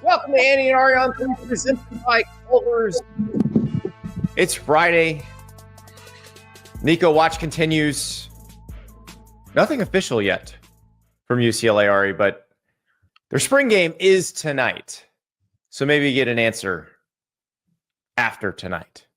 Welcome to Andy and Ari On3, presented by Culver's. It's Friday. Nico Watch continues. Nothing official yet from UCLA, Ari, but their spring game is tonight. So maybe you get an answer after tonight.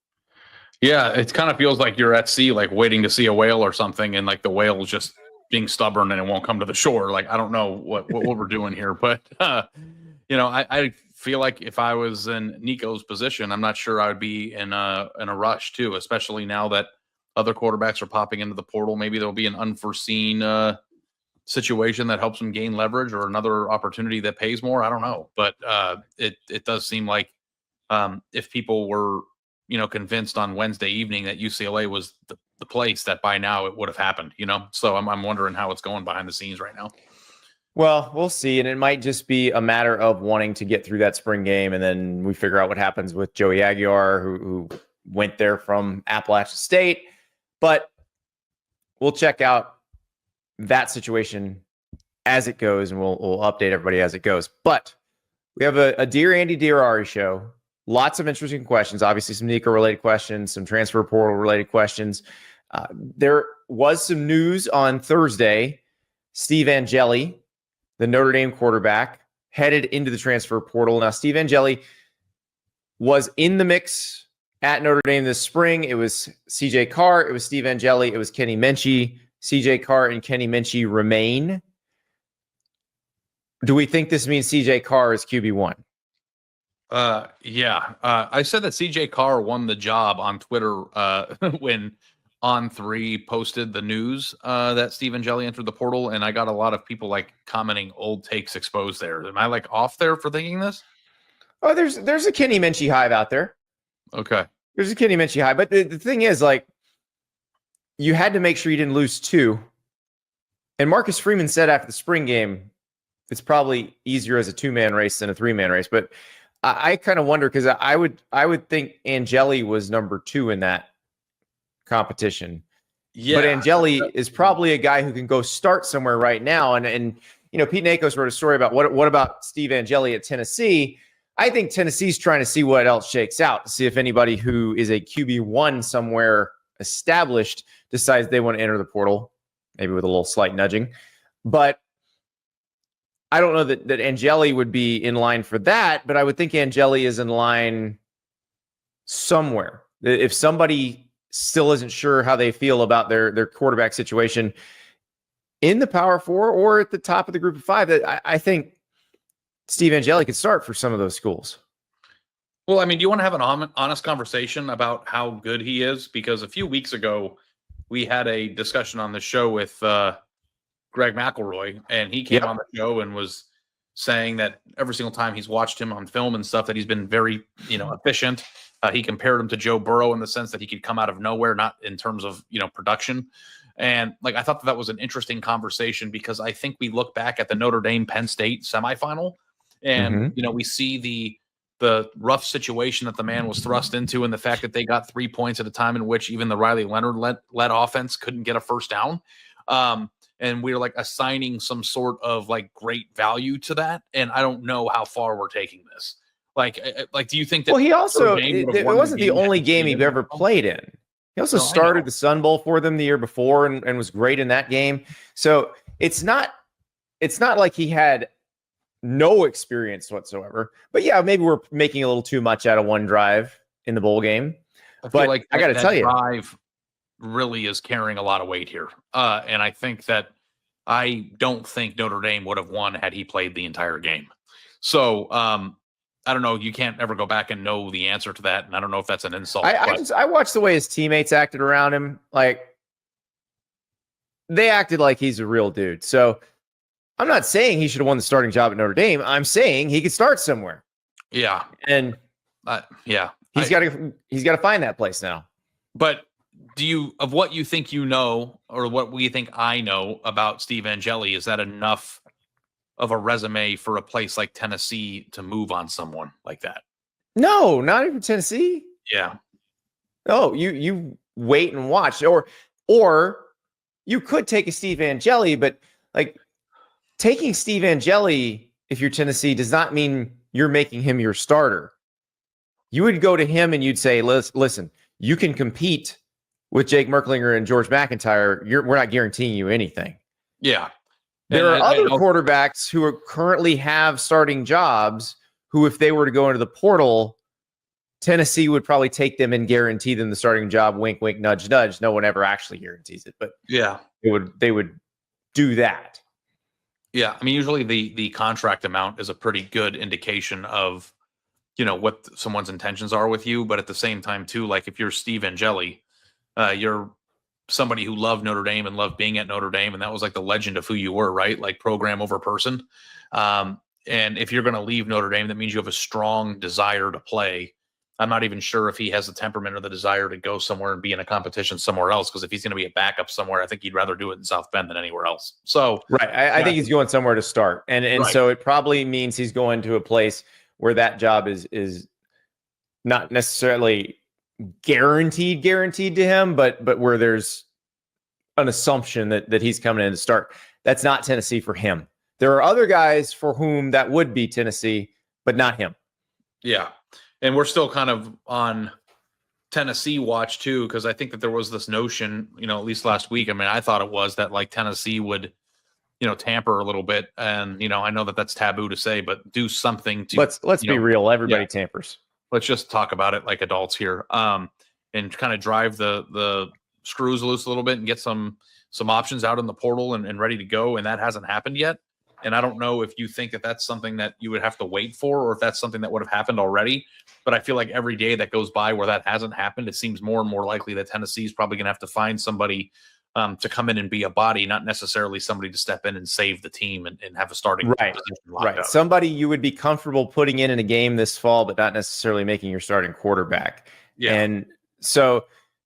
Yeah, it kind of feels like you're at sea, like waiting to see a whale or something, and like the whale is just being stubborn and it won't come to the shore. Like, I don't know what we're doing here, but I feel like if I was in Nico's position, I'm not sure I would be in a rush too, especially now that other quarterbacks are popping into the portal. Maybe there'll be an unforeseen situation that helps them gain leverage or another opportunity that pays more. I don't know, but it does seem like if people were convinced on Wednesday evening that UCLA was the place, that by now it would have happened, So I'm wondering how it's going behind the scenes right now. Well, we'll see. And it might just be a matter of wanting to get through that spring game. And then we figure out what happens with Joey Aguiar, who went there from Appalachian State. But we'll check out that situation as it goes, and we'll update everybody as it goes. But we have a Dear Andy, Dear Ari show. Lots of interesting questions. Obviously, some Nico-related questions, some transfer portal-related questions. There was some news on Thursday. Steve Angeli, the Notre Dame quarterback, headed into the transfer portal. Now, Steve Angeli was in the mix at Notre Dame this spring. It was C.J. Carr. It was Steve Angeli. It was Kenny Minchey. C.J. Carr and Kenny Minchey remain. Do we think this means C.J. Carr is QB1? Yeah. I said that CJ Carr won the job on Twitter when On3 posted the news that Steve Angeli entered the portal, and I got a lot of people commenting old takes exposed there. Am I off there for thinking this? Oh, there's a Kenny Minchey hive out there. Okay. There's a Kenny Minchey hive, but the thing is, you had to make sure you didn't lose two. And Marcus Freeman said after the spring game, it's probably easier as a two-man race than a three-man race, but I kind of wonder, because I would think Angeli was number two in that competition. Yeah. But Angeli is probably a guy who can go start somewhere right now. And Pete Nakos wrote a story about what about Steve Angeli at Tennessee. I think Tennessee's trying to see what else shakes out, to see if anybody who is a QB1 somewhere established decides they want to enter the portal, maybe with a little slight nudging. But I don't know that Angeli would be in line for that, but I would think Angeli is in line somewhere. If somebody still isn't sure how they feel about their quarterback situation in the Power Four or at the top of the Group of Five, I think Steve Angeli could start for some of those schools. Well, I mean, do you want to have an honest conversation about how good he is? Because a few weeks ago, we had a discussion on the show with Greg McElroy, and he came on the show and was saying that every single time he's watched him on film and stuff, that he's been very, efficient. He compared him to Joe Burrow in the sense that he could come out of nowhere, not in terms of, production. And I thought that was an interesting conversation, because I think we look back at the Notre Dame Penn State semifinal, and, we see the rough situation that the man was thrust into, and the fact that they got 3 points at a time in which even the Riley Leonard led offense couldn't get a first down. And we're assigning some sort of great value to that. And I don't know how far we're taking this. Do you think that? Well, he also, it wasn't the only game he ever played in. He also started the Sun Bowl for them the year before and was great in that game. So it's not like he had no experience whatsoever. But yeah, maybe we're making a little too much out of one drive in the bowl game. But I got to tell you, drive really is carrying a lot of weight here. And I think that I don't think Notre Dame would have won had he played the entire game. So I don't know. You can't ever go back and know the answer to that. And I don't know if that's an insult. I watched the way his teammates acted around him. They acted like he's a real dude. So I'm not saying he should have won the starting job at Notre Dame. I'm saying he could start somewhere. Yeah. And he's got to find that place now. But of what you think or what we think I know about Steve Angeli, is that enough of a resume for a place like Tennessee to move on someone like that? No, not even Tennessee. Yeah. No, you wait and watch. Or you could take a Steve Angeli, but taking Steve Angeli, if you're Tennessee, does not mean you're making him your starter. You would go to him and you'd say, listen, you can compete with Jake Merklinger and George McIntyre. We're not guaranteeing you anything. Yeah. There are other quarterbacks who currently have starting jobs who, if they were to go into the portal, Tennessee would probably take them and guarantee them the starting job. Wink, wink, nudge, nudge. No one ever actually guarantees it, but yeah, they would do that. Yeah, I mean, usually the contract amount is a pretty good indication of, what someone's intentions are with you. But at the same time, too, like if you're Steve Angeli, you're somebody who loved Notre Dame and loved being at Notre Dame, and that was like the legend of who you were, right? Like program over person. And if you're going to leave Notre Dame, that means you have a strong desire to play. I'm not even sure if he has the temperament or the desire to go somewhere and be in a competition somewhere else. Because if he's going to be a backup somewhere, I think he'd rather do it in South Bend than anywhere else. So right, I think he's going somewhere to start, and right. So it probably means he's going to a place where that job is not necessarily guaranteed to him, but where there's an assumption that he's coming in to start. That's not Tennessee for him. There are other guys for whom that would be Tennessee, but not him. Yeah. And we're still kind of on Tennessee watch too, because I think that there was this notion, at least last week. I mean, I thought it was that like Tennessee would, tamper a little bit, and I know that that's taboo to say, but do something to. Let's be real. Everybody tampers. Let's just talk about it like adults here, and kind of drive the screws loose a little bit and get some options out in the portal and ready to go. And that hasn't happened yet. And I don't know if you think that that's something that you would have to wait for, or if that's something that would have happened already. But I feel like every day that goes by where that hasn't happened, it seems more and more likely that Tennessee is probably going to have to find somebody to come in and be a body, not necessarily somebody to step in and save the team and have a starting position locked up. Somebody you would be comfortable putting in a game this fall, but not necessarily making your starting quarterback. Yeah. And so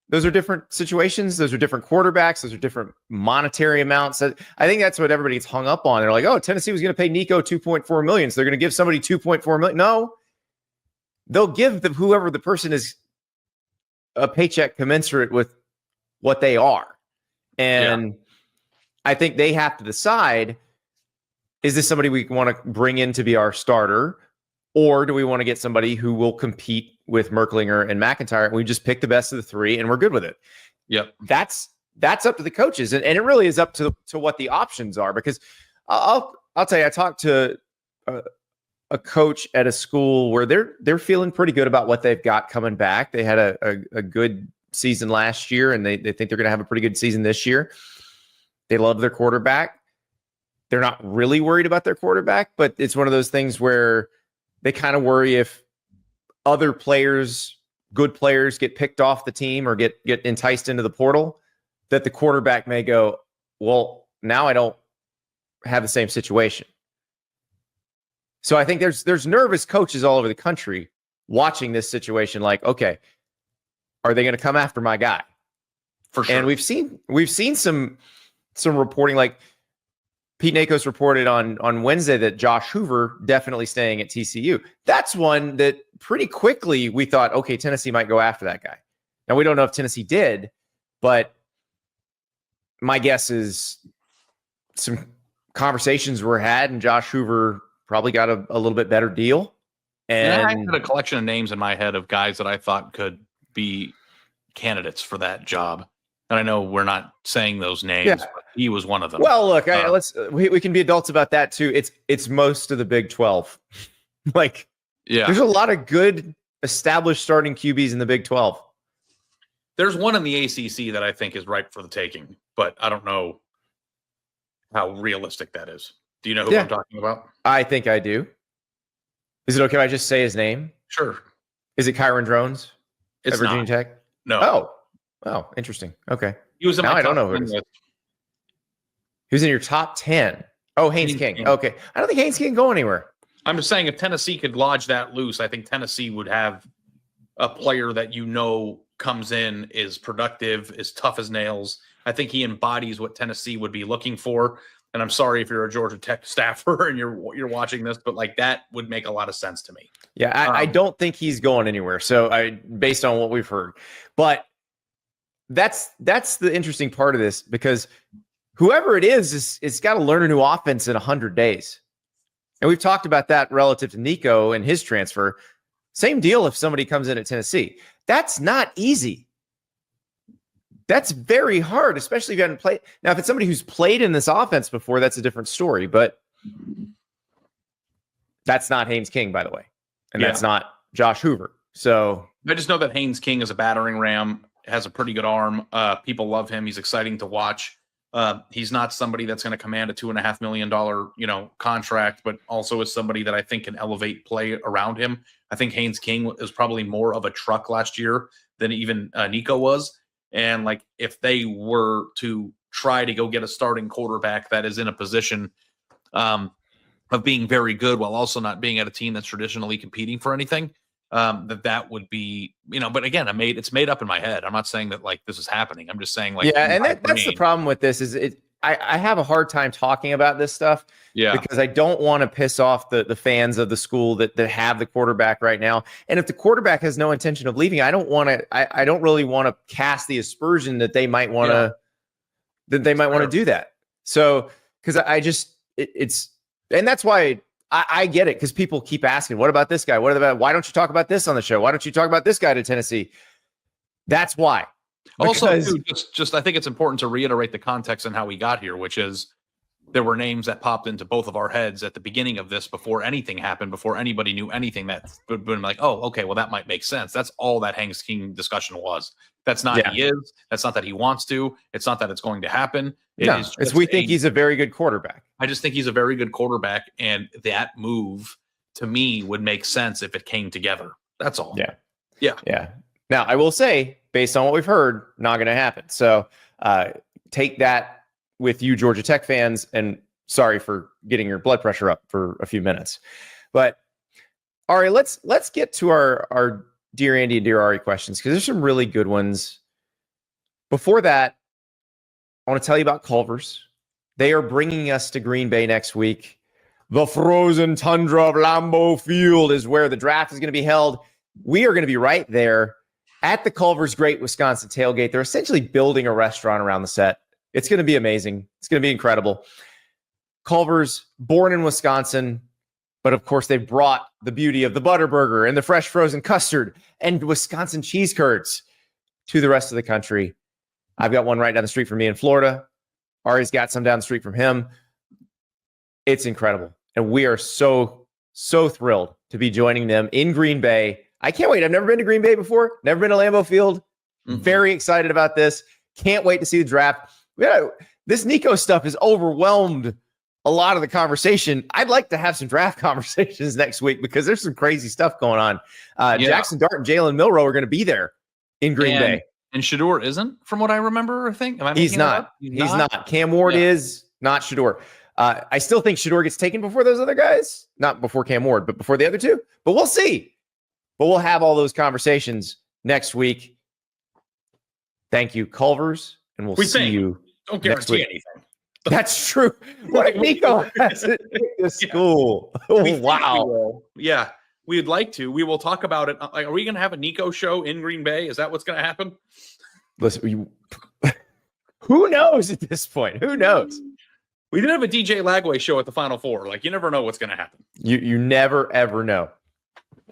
those are different situations. Those are different quarterbacks. Those are different monetary amounts. I think that's what everybody gets hung up on. They're like, oh, Tennessee was going to pay Nico $2.4 million, so they're going to give somebody $2.4 million. No, they'll give whoever the person is a paycheck commensurate with what they are. And I think they have to decide, is this somebody we want to bring in to be our starter, or do we want to get somebody who will compete with Merklinger and McIntyre? And we just pick the best of the three and we're good with it. Yep. That's up to the coaches. And it really is up to what the options are, because I'll tell you, I talked to a coach at a school where they're feeling pretty good about what they've got coming back. They had a good season last year, and they think they're going to have a pretty good season this year. They love their quarterback. They're not really worried about their quarterback, but it's one of those things where they kind of worry if other players, good players, get picked off the team or get enticed into the portal, that the quarterback may go, well, now I don't have the same situation. So I think there's nervous coaches all over the country watching this situation like, okay, are they going to come after my guy? For sure. And we've seen some reporting, like Pete Nakos reported on Wednesday that Josh Hoover definitely staying at TCU. That's one that pretty quickly we thought, okay, Tennessee might go after that guy. Now, we don't know if Tennessee did, but my guess is some conversations were had and Josh Hoover probably got a little bit better deal. And I had a collection of names in my head of guys that I thought could be candidates for that job. And I know we're not saying those names, but he was one of them. Well, look, we can be adults about that too. It's most of the Big 12. There's a lot of good established starting QBs in the Big 12. There's one in the ACC that I think is ripe for the taking, but I don't know how realistic that is. Do you know who I'm talking about? I think I do. Is it okay if I just say his name? Sure. Is it Kyron Drones? It's at Virginia not. Tech? No. Oh, interesting. Okay. He was in now my I don't know who it is. He was in your top 10. Oh, Haynes King. Okay. I don't think Haynes King can go anywhere. I'm just saying if Tennessee could lodge that loose, I think Tennessee would have a player that comes in, is productive, is tough as nails. I think he embodies what Tennessee would be looking for. And I'm sorry if you're a Georgia Tech staffer and you're watching this, but that would make a lot of sense to me. Yeah, I don't think he's going anywhere. So based on what we've heard, but that's the interesting part of this, because whoever it is it's got to learn a new offense in 100 days. And we've talked about that relative to Nico and his transfer. Same deal if somebody comes in at Tennessee. That's not easy. That's very hard, especially if you haven't played. Now, if it's somebody who's played in this offense before, that's a different story. But that's not Haynes King, by the way. And that's not Josh Hoover. So I just know that Haynes King is a battering ram, has a pretty good arm. People love him. He's exciting to watch. He's not somebody that's going to command a $2.5 million, contract, but also is somebody that I think can elevate play around him. I think Haynes King is probably more of a truck last year than even Nico was. And like, if they were to try to go get a starting quarterback that is in a position of being very good while also not being at a team that's traditionally competing for anything, that would be, but again, it's made up in my head. I'm not saying that like this is happening. I'm just saying like, and that's the problem with this is I have a hard time talking about this stuff because I don't want to piss off the fans of the school that have the quarterback right now. And if the quarterback has no intention of leaving, I don't really want to cast the aspersion that they might want to, do that. So, cause and that's why I get it. Cause people keep asking, what about this guy? Why don't you talk about this on the show? Why don't you talk about this guy to Tennessee? That's why. Also, too, just I think it's important to reiterate the context and how we got here, which is there were names that popped into both of our heads at the beginning of this before anything happened, before anybody knew anything. That would have been like, oh, okay, well, that might make sense. That's all that Haynes King discussion was. That's not he is. That's not that he wants to. It's not that it's going to happen. We think he's a very good quarterback. I just think he's a very good quarterback, and that move to me would make sense if it came together. That's all. Yeah. Now, I will say, based on what we've heard, not going to happen. So take that with you Georgia Tech fans, and sorry for getting your blood pressure up for a few minutes. But all right, let's get to our Dear Andy and Dear Ari questions, because there's some really good ones. Before that, I want to tell you about Culver's. They are bringing us to Green Bay next week. The frozen tundra of Lambeau Field is where the draft is going to be held. We are going to be right there at the Culver's Great Wisconsin Tailgate. They're essentially building a restaurant around the set. It's going to be amazing. It's going to be incredible. Culver's, born in Wisconsin, but of course they've brought the beauty of the ButterBurger and the fresh frozen custard and Wisconsin cheese curds to the rest of the country. I've got one right down the street from me in Florida. Ari's got some down the street from him. It's incredible. And we are so thrilled to be joining them in Green Bay. I can't wait. I've never been to Green Bay before. Never been to Lambeau Field. Very excited about this. Can't wait to see the draft. This Nico stuff has overwhelmed a lot of the conversation. I'd like to have some draft conversations next week because there's some crazy stuff going on. Jackson Dart and Jalen Milroe are going to be there in Green Bay. And Shador isn't, from what I remember, I think. He's not. He's not. Cam Ward is, not Shador. I still think Shador gets taken before those other guys. Not before Cam Ward, but before the other two. But we'll see. But we'll have all those conversations next week. Thank you, Culver's, and we'll see you Don't next guarantee week. anything. That's true. Like Nico hasn't picked the school. Oh, wow. Yeah, we'd like to. We will talk about it. Like, are we going to have a Nico show in Green Bay? Is that what's going to happen? Listen, who knows at this point? Who knows? We did have a DJ Lagway show at the Final Four. Like, you never know what's going to happen. You never, ever know.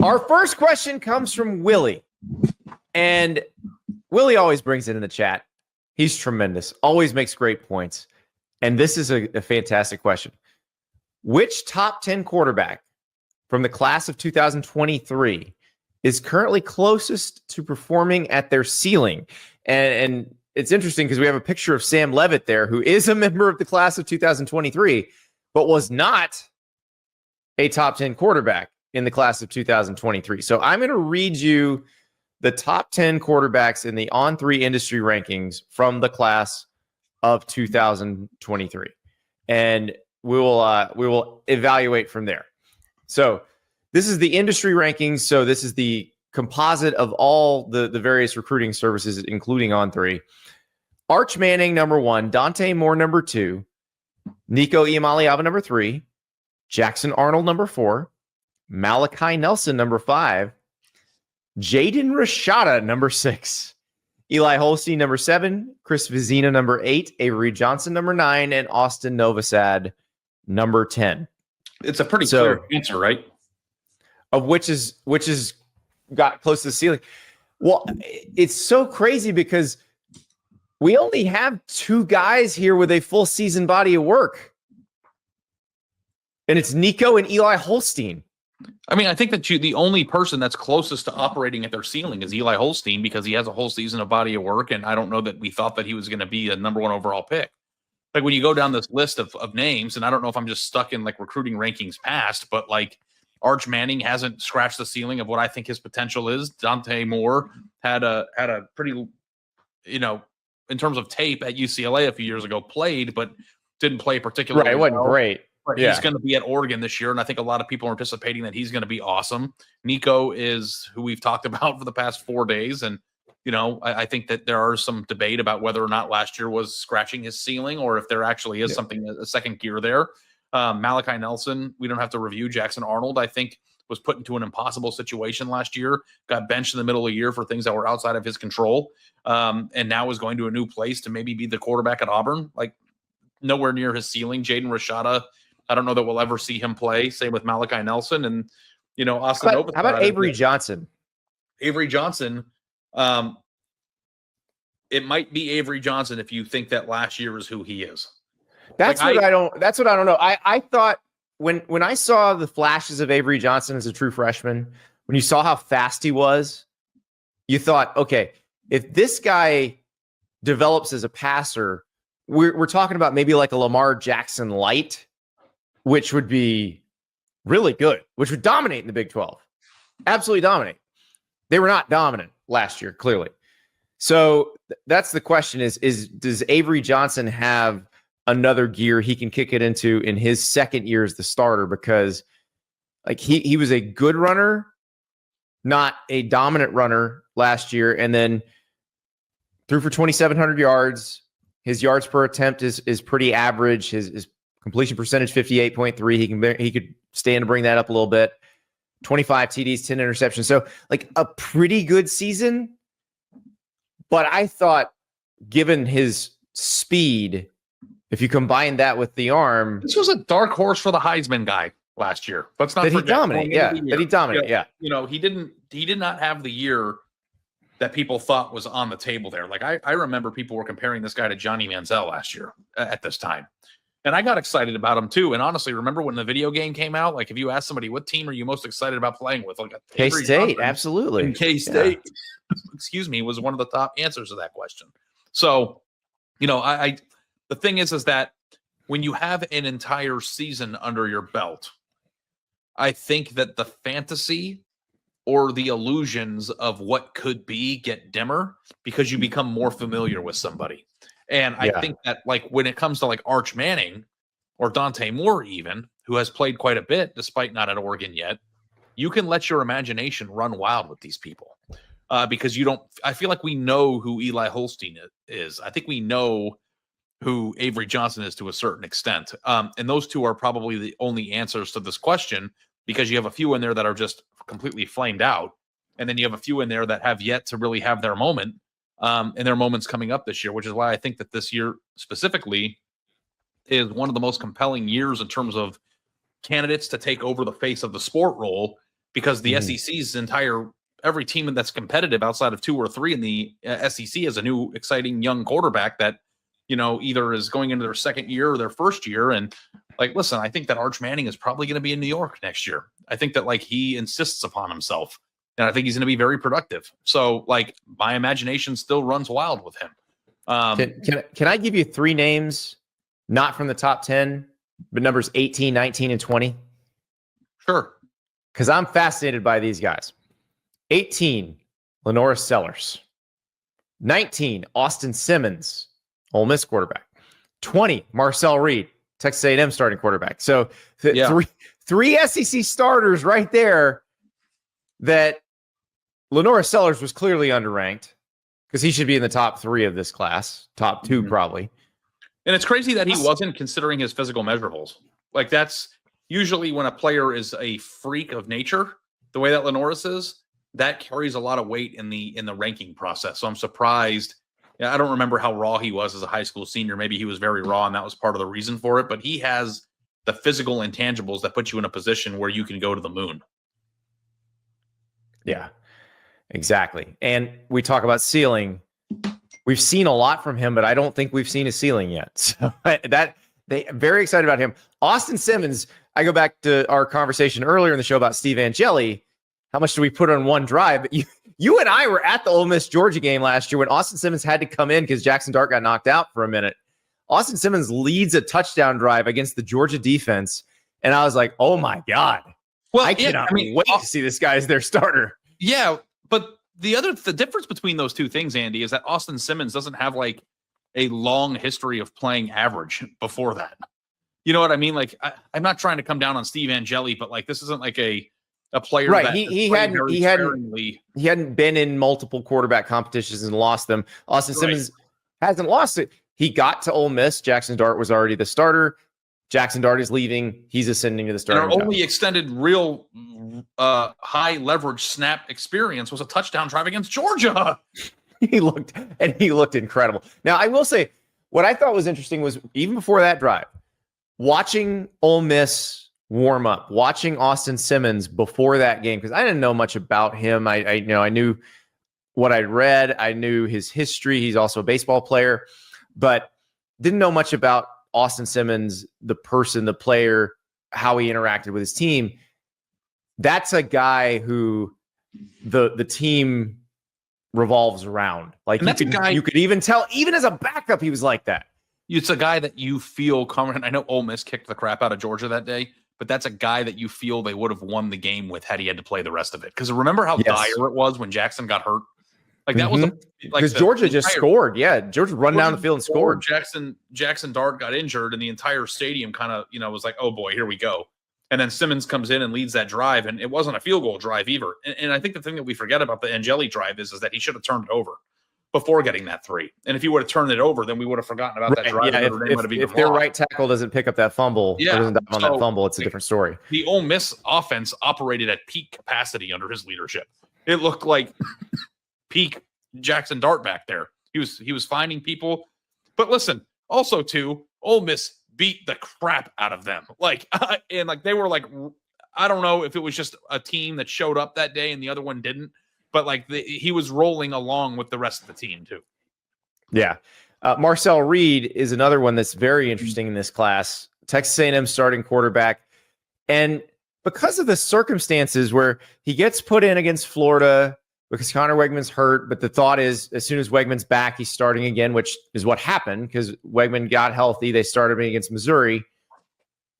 Our first question comes from Willie. And Willie always brings it in the chat. He's tremendous. Always makes great points. And this is a fantastic question. Which top 10 quarterback from the class of 2023 is currently closest to performing at their ceiling? And it's interesting because we have a picture of Sam Levitt there, who is a member of the class of 2023, but was not a top 10 quarterback in the class of 2023. So I'm going to read you the top 10 quarterbacks in the On3 industry rankings from the class of 2023. And we will evaluate from there. So this is the industry rankings. So this is the composite of all the various recruiting services, including On3. Arch Manning, number 1. Dante Moore, number 2. Nico Iamaleava, number 3. Jackson Arnold, number 4. Malachi Nelson, number 5. Jaden Rashada, number 6. Eli Holstein, number 7. Chris Vizina, number 8. Avery Johnson, number 9. And Austin Novosad, number 10. It's a pretty clear answer, right? Of which is got close to the ceiling. Well, it's so crazy because we only have 2 guys here with a full season body of work. And it's Nico and Eli Holstein. I mean, I think that the only person that's closest to operating at their ceiling is Eli Holstein because he has a whole season of body of work. And I don't know that we thought that he was going to be a number 1 overall pick. Like when you go down this list of names, and I don't know if I'm just stuck in like recruiting rankings past, but like Arch Manning hasn't scratched the ceiling of what I think his potential is. Dante Moore had a pretty, in terms of tape at UCLA a few years ago, played, but didn't play particularly right. It wasn't great. But he's going to be at Oregon this year, and I think a lot of people are anticipating that he's going to be awesome. Nico is who we've talked about for the past 4 days, and I think that there are some debate about whether or not last year was scratching his ceiling or if there actually is something, a second gear there. Malachi Nelson, we don't have to review. Jackson Arnold, I think, was put into an impossible situation last year, got benched in the middle of the year for things that were outside of his control, and now is going to a new place to maybe be the quarterback at Auburn. Like, nowhere near his ceiling. Jaden Rashada, I don't know that we'll ever see him play. Same with Malachi Nelson. And, Austin Novus. How about Avery Johnson? Avery Johnson, it might be Avery Johnson if you think that last year is who he is. That's what I don't know. I thought when I saw the flashes of Avery Johnson as a true freshman, when you saw how fast he was, you thought, okay, if this guy develops as a passer, we're talking about maybe like a Lamar Jackson light, which would be really good, which would dominate in the Big 12. Absolutely dominate. They were not dominant last year, clearly. So that's the question is does Avery Johnson have another gear he can kick it into in his second year as the starter? Because like he was a good runner, not a dominant runner last year, and then threw for 2,700 yards. His yards per attempt is pretty average. His completion percentage 58.3. He could stand to bring that up a little bit. 25 TDs, 10 interceptions. So like a pretty good season. But I thought, given his speed, if you combine that with the arm, this was a dark horse for the Heisman guy last year. Let's not forget he dominate. Yeah, that he dominate. Yeah, he did not have the year that people thought was on the table there. Like I remember people were comparing this guy to Johnny Manziel last year at this time. And I got excited about him too. And honestly, remember when the video game came out? Like if you ask somebody, what team are you most excited about playing with? Like K-State, absolutely. And K-State, excuse me, was one of the top answers to that question. So, the thing is that when you have an entire season under your belt, I think that the fantasy or the illusions of what could be get dimmer because you become more familiar with somebody. And I think that like when it comes to like Arch Manning or Dante Moore, even who has played quite a bit, despite not at Oregon yet, you can let your imagination run wild with these people because I feel like we know who Eli Holstein is. I think we know who Avery Johnson is to a certain extent. And those two are probably the only answers to this question because you have a few in there that are just completely flamed out. And then you have a few in there that have yet to really have their moment. And their moments coming up this year, which is why I think that this year specifically is one of the most compelling years in terms of candidates to take over the face of the sport role, because the SEC's every team that's competitive outside of 2 or 3 in the SEC is a new exciting young quarterback that, either is going into their second year or their first year. And like, listen, I think that Arch Manning is probably going to be in New York next year. I think that like he insists upon himself. And I think he's going to be very productive. So, like, my imagination still runs wild with him. Can I give you 3 names, not from the top 10, but numbers 18, 19, and 20? Sure. Because I'm fascinated by these guys. 18, Lenora Sellers. 19, Austin Simmons, Ole Miss quarterback. 20, Marcel Reed, Texas A&M starting quarterback. So, three SEC starters right there that Lenora Sellers was clearly underranked because he should be in the top 3 of this class, top 2 probably. And it's crazy that he wasn't, considering his physical measurables. Like that's usually when a player is a freak of nature, the way that Lenoris is, that carries a lot of weight in the ranking process. So I'm surprised. I don't remember how raw he was as a high school senior. Maybe he was very raw and that was part of the reason for it, but he has the physical intangibles that put you in a position where you can go to the moon. Yeah, exactly. And we talk about ceiling. We've seen a lot from him, but I don't think we've seen a ceiling yet. So very excited about him. Austin Simmons, I go back to our conversation earlier in the show about Steve Angeli. How much do we put on one drive? You and I were at the Ole Miss Georgia game last year when Austin Simmons had to come in because Jackson Dart got knocked out for a minute. Austin Simmons leads a touchdown drive against the Georgia defense. And I was like, oh my God. Well, I cannot wait to see this guy as their starter. Yeah, but the difference between those two things, Andy, is that Austin Simmons doesn't have like a long history of playing average before that. You know what I mean? Like, I'm not trying to come down on Steve Angeli, but like, this isn't like a player. Right. That He hadn't been in multiple quarterback competitions and lost them. Austin Simmons hasn't lost it. He got to Ole Miss. Jackson Dart was already the starter. Jackson Dart is leaving. He's ascending to the starter. And our only extended real high leverage snap experience was a touchdown drive against Georgia. He looked incredible. Now, I will say what I thought was interesting was even before that drive, watching Ole Miss warm up, watching Austin Simmons before that game, because I didn't know much about him. I knew what I'd read. I knew his history. He's also a baseball player, but didn't know much about Austin Simmons, the person, the player, how he interacted with his team. That's a guy who the team revolves around. Like you could even tell, even as a backup, he was like that. It's a guy that you feel confident. I know Ole Miss kicked the crap out of Georgia that day, but that's a guy that you feel they would have won the game with had he had to play the rest of it. Because remember how dire it was when Jackson got hurt? Like that was because Georgia just scored. Yeah, Georgia run down the field and scored. Jackson Dart got injured, and the entire stadium kind of was like, oh boy, here we go. And then Simmons comes in and leads that drive, and it wasn't a field goal drive either. And I think the thing that we forget about the Angeli drive is that he should have turned it over before getting that three. And if he would have turned it over, then we would have forgotten about that drive. Yeah, if their right tackle doesn't pick up that fumble, doesn't dive on that fumble, it's a different story. The Ole Miss offense operated at peak capacity under his leadership. It looked like peak Jackson Dart back there. He was finding people. But listen, also too, Ole Miss beat the crap out of them. And they were like, I don't know if it was just a team that showed up that day and the other one didn't, but he was rolling along with the rest of the team too. Yeah. Marcel Reed is another one that's very interesting in this class. Texas A&M starting quarterback. And because of the circumstances where he gets put in against Florida because Connor Wegman's hurt, but the thought is as soon as Wegman's back, he's starting again, which is what happened because Wegman got healthy. They started him against Missouri.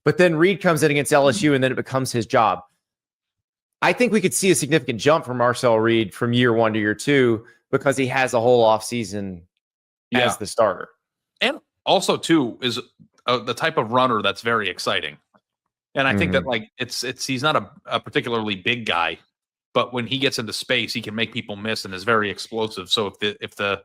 But then Reed comes in against LSU, and then it becomes his job. I think we could see a significant jump from Marcel Reed from year one to year two because he has a whole offseason as the starter. And also, too, is the type of runner that's very exciting. And I think that he's not a particularly big guy, but when he gets into space, he can make people miss and is very explosive. So if the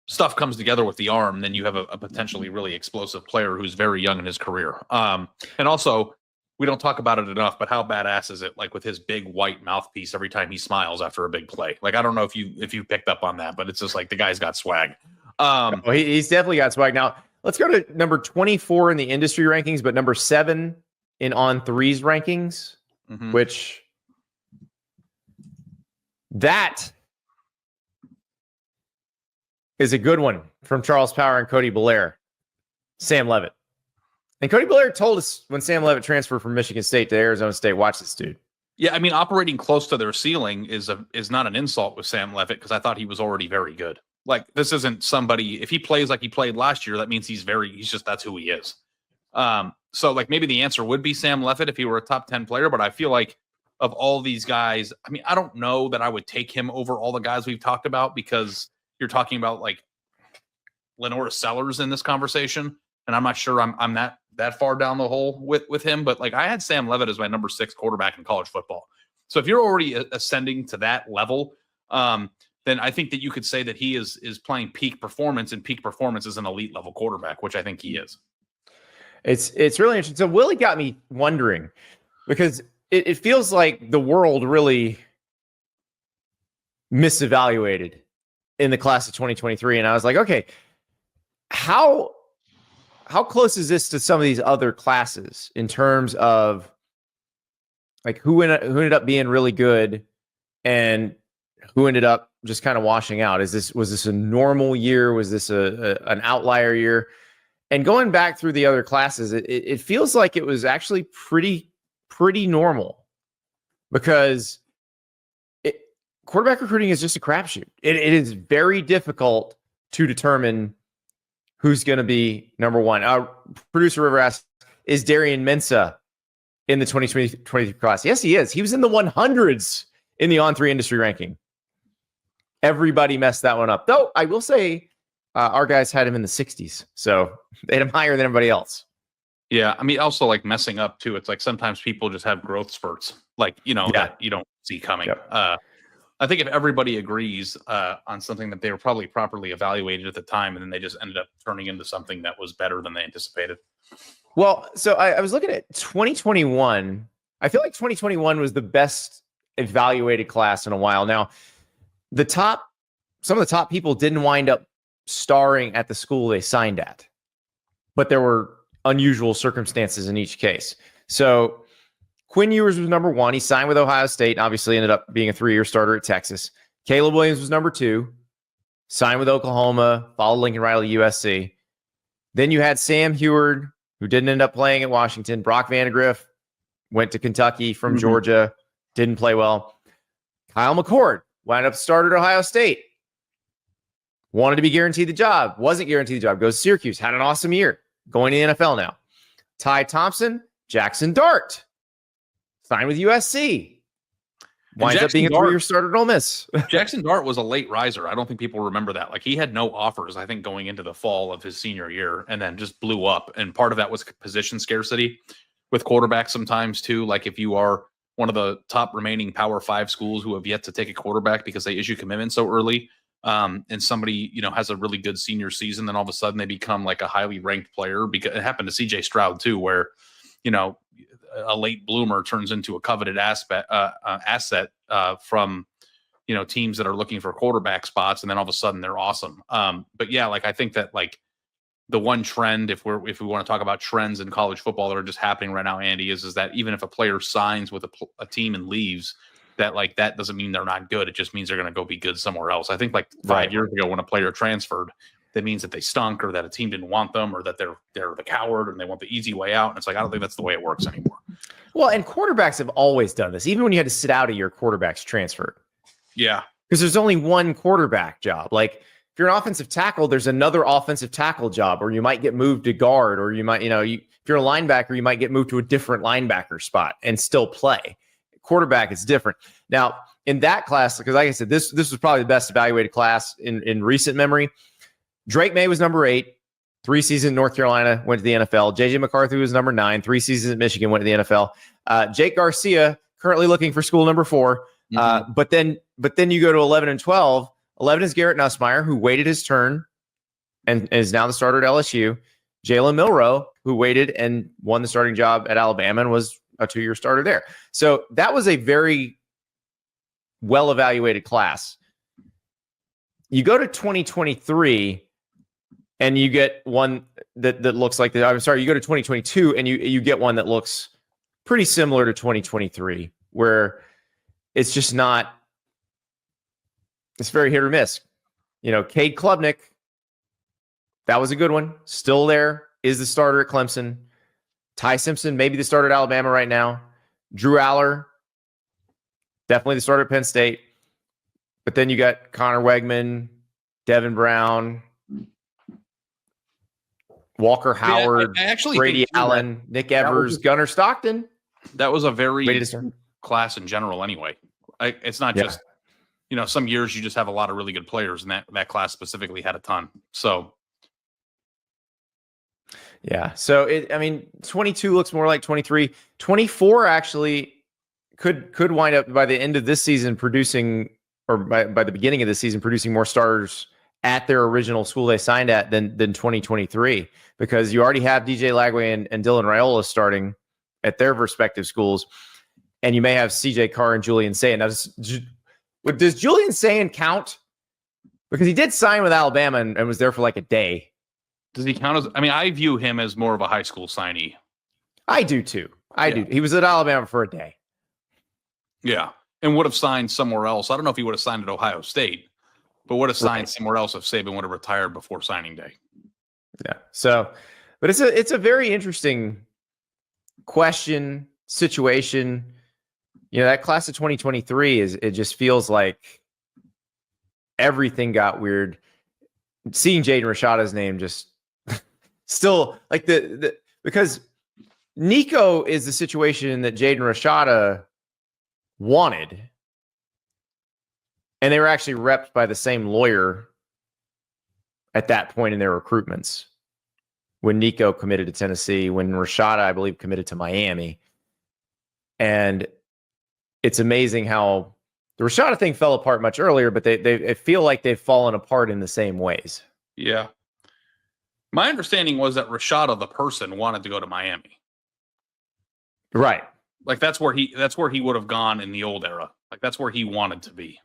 stuff comes together with the arm, then you have a potentially really explosive player who's very young in his career. And also, we don't talk about it enough, but how badass is it? Like with his big white mouthpiece every time he smiles after a big play. Like I don't know if you picked up on that, but it's just like the guy's got swag. He's definitely got swag. Now let's go to number 24 in the industry rankings, but number 7 in On3's rankings. Which that is a good one from Charles Power and Cody Belair, Sam Levitt. And Cody Belair told us when Sam Levitt transferred from Michigan State to Arizona State, watch this dude. Yeah, I mean, operating close to their ceiling is not an insult with Sam Levitt because I thought he was already very good. Like this isn't somebody, if he plays like he played last year, that means that's who he is. So like maybe the answer would be Sam Levitt if he were a top 10 player, but I feel like of all these guys, I mean, I don't know that I would take him over all the guys we've talked about because you're talking about like Lenora Sellers in this conversation. And I'm not sure I'm that far down the hole with him, but like I had Sam Levitt as my number 6 quarterback in college football. So if you're already ascending to that level, then I think that you could say that he is playing peak performance, and peak performance is an elite level quarterback, which I think he is. It's really interesting. So Willie got me wondering because it feels like the world really misevaluated in the class of 2023. And I was like, okay, how how close is this to some of these other classes in terms of like who ended up being really good and who ended up just kind of washing out? Was this a normal year? Was this an outlier year? And going back through the other classes, it feels like it was actually pretty normal, because quarterback recruiting is just a crapshoot. It is very difficult to determine who's going to be number one. Producer River asks, is Darian Mensah in the 2023 class? Yes, he is. He was in the 100s in the On3 industry ranking. Everybody messed that one up. Though I will say our guys had him in the 60s. So they had him higher than everybody else. Yeah. I mean, also like messing up too. It's like sometimes people just have growth spurts, like, that you don't see coming. Yep. I think if everybody agrees on something that they were probably properly evaluated at the time, and then they just ended up turning into something that was better than they anticipated. Well, so I was looking at 2021. I feel like 2021 was the best evaluated class in a while. Now, some of the top people didn't wind up starring at the school they signed at, but there were unusual circumstances in each case. So Quinn Ewers was number one. He signed with Ohio State and obviously ended up being a 3-year starter at Texas. Caleb Williams was number 2, signed with Oklahoma, followed Lincoln Riley, USC. Then you had Sam Heward, who didn't end up playing at Washington. Brock Vandegrift went to Kentucky from Georgia, didn't play well. Kyle McCord wound up started at Ohio State. Wanted to be guaranteed the job, wasn't guaranteed the job. Goes to Syracuse, had an awesome year, going to the NFL now. Ty Thompson, Jackson Dart, signed with USC. Winds up being a 3-year starter at Ole Miss. Jackson Dart was a late riser. I don't think people remember that. Like, he had no offers, I think, going into the fall of his senior year, and then just blew up. And part of that was position scarcity with quarterbacks sometimes too. Like, if you are one of the top remaining Power 5 schools who have yet to take a quarterback because they issue commitments so early, and somebody, has a really good senior season, then all of a sudden they become like a highly ranked player. Because it happened to CJ Stroud too, where, a late bloomer turns into a coveted asset from, teams that are looking for quarterback spots, and then all of a sudden they're awesome. But yeah, like, I think that, like, the one trend, if we want to talk about trends in college football that are just happening right now, Andy, is that even if a player signs with a team and leaves, that doesn't mean they're not good. It just means they're going to go be good somewhere else. I think like 5 years ago, when a player transferred, that means that they stunk, or that a team didn't want them, or that they're the coward and they want the easy way out. And it's like, I don't think that's the way it works anymore. Well, and quarterbacks have always done this. Even when you had to sit out a year, quarterbacks transferred. Yeah. Because there's only one quarterback job. Like, if you're an offensive tackle, there's another offensive tackle job, or you might get moved to guard, or you might, if you're a linebacker, you might get moved to a different linebacker spot and still play. Quarterback is different. Now, in that class, because like I said, this was probably the best evaluated class in recent memory. Drake May was number 8, 3 seasons in North Carolina, went to the NFL. JJ McCarthy was number 9, 3 seasons at Michigan, went to the NFL. Jake Garcia, currently looking for school number 4. But then you go to 11 and 12. 11 is Garrett Nussmeier, who waited his turn and is now the starter at LSU. Jalen Milroe, who waited and won the starting job at Alabama and was a 2-year starter there. So that was a very well-evaluated class. You go to 2023 and you get one that looks like that. I'm sorry, you go to 2022 and you get one that looks pretty similar to 2023, where it's just not, it's very hit or miss. Cade Klubnik, that was a good one. Still there, is the starter at Clemson. Ty Simpson, maybe the starter at Alabama right now. Drew Aller, definitely the starter at Penn State. But then you got Connor Wegman, Devin Brown, Walker Howard, Brady Allen, Nick Evers, Gunnar Stockton. That was a very class in general anyway. It's not just, some years you just have a lot of really good players, and that class specifically had a ton. So, yeah. So, 22 looks more like 23. 24 actually could wind up by the end of this season producing, or by the beginning of the season, producing more starters at their original school they signed at than 2023, because you already have DJ Lagway and Dylan Raiola starting at their respective schools, and you may have CJ Carr and Julian Sayin. Now, does Julian Sayin count? Because he did sign with Alabama and was there for like a day. Does he count as? I mean, I view him as more of a high school signee. I do too. I do. He was at Alabama for a day. Yeah, and would have signed somewhere else. I don't know if he would have signed at Ohio State, but would have signed somewhere else if Saban would have retired before signing day. Yeah. So, but it's a very interesting question, situation. That class of 2023 it just feels like everything got weird. Seeing Jaden Rashada's name just still like because Nico is the situation that Jaden Rashada wanted. And they were actually repped by the same lawyer at that point in their recruitments. When Nico committed to Tennessee, when Rashada, I believe, committed to Miami. And it's amazing how the Rashada thing fell apart much earlier, but they feel like they've fallen apart in the same ways. Yeah. My understanding was that Rashada, the person, wanted to go to Miami. Right. Like that's where he would have gone in the old era. Like that's where he wanted to be.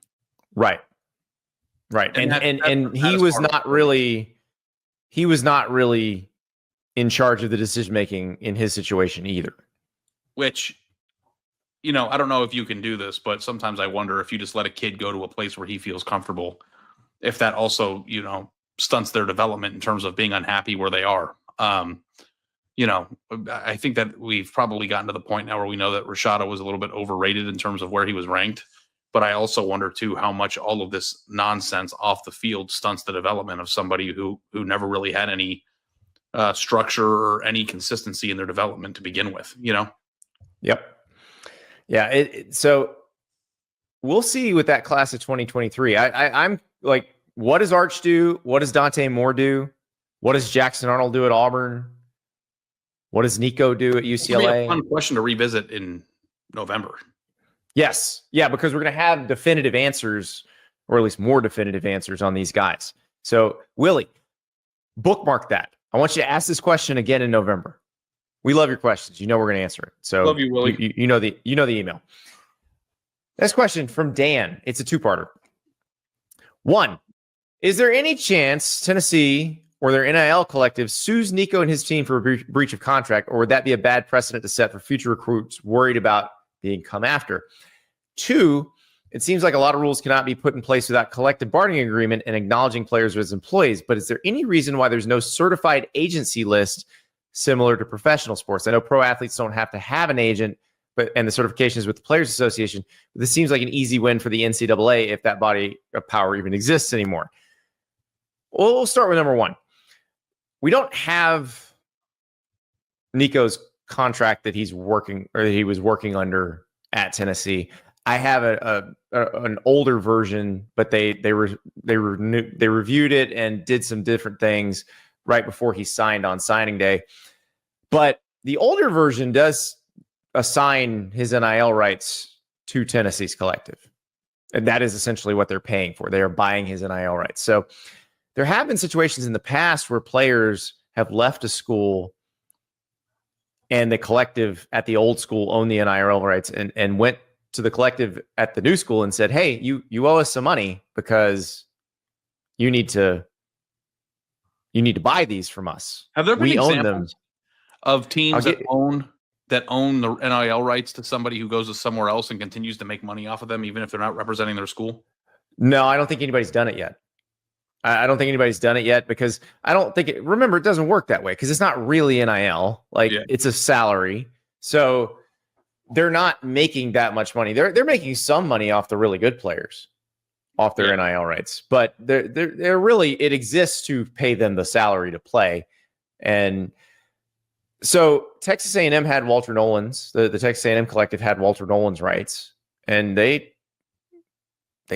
Right. Right. And he was not really in charge of the decision making in his situation either. Which, I don't know if you can do this, but sometimes I wonder if you just let a kid go to a place where he feels comfortable, if that also, stunts their development in terms of being unhappy where they are. I think that we've probably gotten to the point now where we know that Rashada was a little bit overrated in terms of where he was ranked. But I also wonder too how much all of this nonsense off the field stunts the development of somebody who never really had any structure or any consistency in their development to begin with. Yep. Yeah. So we'll see with that class of 2023. I'm like, what does Arch do? What does Dante Moore do? What does Jackson Arnold do at Auburn? What does Nico do at UCLA? It's gonna be a fun question to revisit in November. Yes. Yeah, because we're going to have definitive answers, or at least more definitive answers on these guys. So, Willie, bookmark that. I want you to ask this question again in November. We love your questions. We're going to answer it. So, love you, Willie. You know the email. Next question from Dan. It's a two-parter. 1, is there any chance Tennessee or their NIL collective sues Nico and his team for a breach of contract, or would that be a bad precedent to set for future recruits worried about being come after? 2, it seems like a lot of rules cannot be put in place without collective bargaining agreement and acknowledging players as employees. But is there any reason why there's no certified agency list similar to professional sports? I know pro athletes don't have to have an agent, and the certification is with the Players Association. But this seems like an easy win for the NCAA if that body of power even exists anymore. Well, we'll start with number 1. We don't have Nico's contract that he was working under at Tennessee. I have an older version, but they reviewed it and did some different things right before he signed on signing day. But the older version does assign his NIL rights to Tennessee's collective. And that is essentially what they're paying for. They are buying his NIL rights. So there have been situations in the past where players have left a school and the collective at the old school owned the NIL rights and went to the collective at the new school and said, hey, you owe us some money because you need to buy these from us. Have there been examples of teams that own the NIL rights to somebody who goes to somewhere else and continues to make money off of them, even if they're not representing their school? No, I don't think anybody's done it yet. I don't think anybody's done it yet because I don't think remember, it doesn't work that way because it's not really NIL. It's a salary. So they're not making that much money. They're making some money off the really good players, off their NIL rights, but they're really, it exists to pay them the salary to play. And so Texas A&M had Walter Nolan's, the Texas A&M collective had Walter Nolan's rights, and they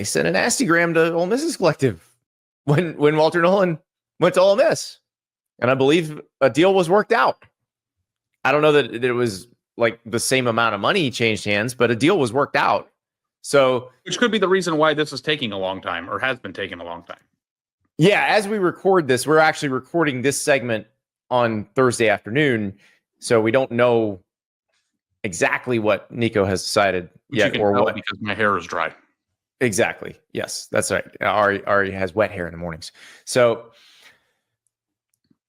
sent a nastygram to Ole Miss's collective when Walter Nolan went to Ole Miss. And I believe a deal was worked out. I don't know that it was like the same amount of money changed hands, but a deal was worked out. So, which could be the reason why this is taking a long time, or has been taking a long time. Yeah, as we record this, we're actually recording this segment on Thursday afternoon, so we don't know exactly what Nico has decided yet, or what, because my hair is dry. Exactly. Yes, that's right. Ari has wet hair in the mornings. So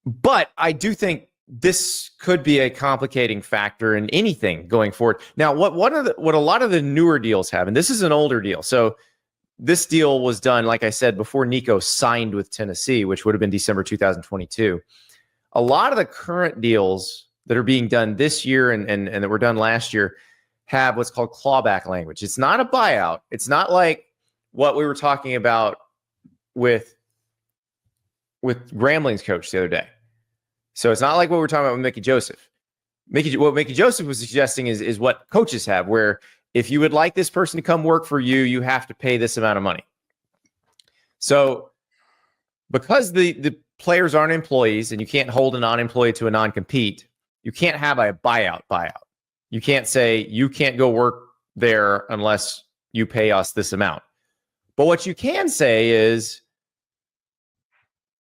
But I do think this could be a complicating factor in anything going forward. Now, what a lot of the newer deals have, and this is an older deal. So this deal was done, like I said, before Nico signed with Tennessee, which would have been December 2022. A lot of the current deals that are being done this year and that were done last year have what's called clawback language. It's not a buyout. It's not like what we were talking about with Grambling's coach the other day. So it's not like what we were talking about with Mickey Joseph. What Mickey Joseph was suggesting is what coaches have, where if you would like this person to come work for you, you have to pay this amount of money. So because the players aren't employees and you can't hold a non-employee to a non-compete, you can't have a buyout. You can't say you can't go work there unless you pay us this amount. But what you can say is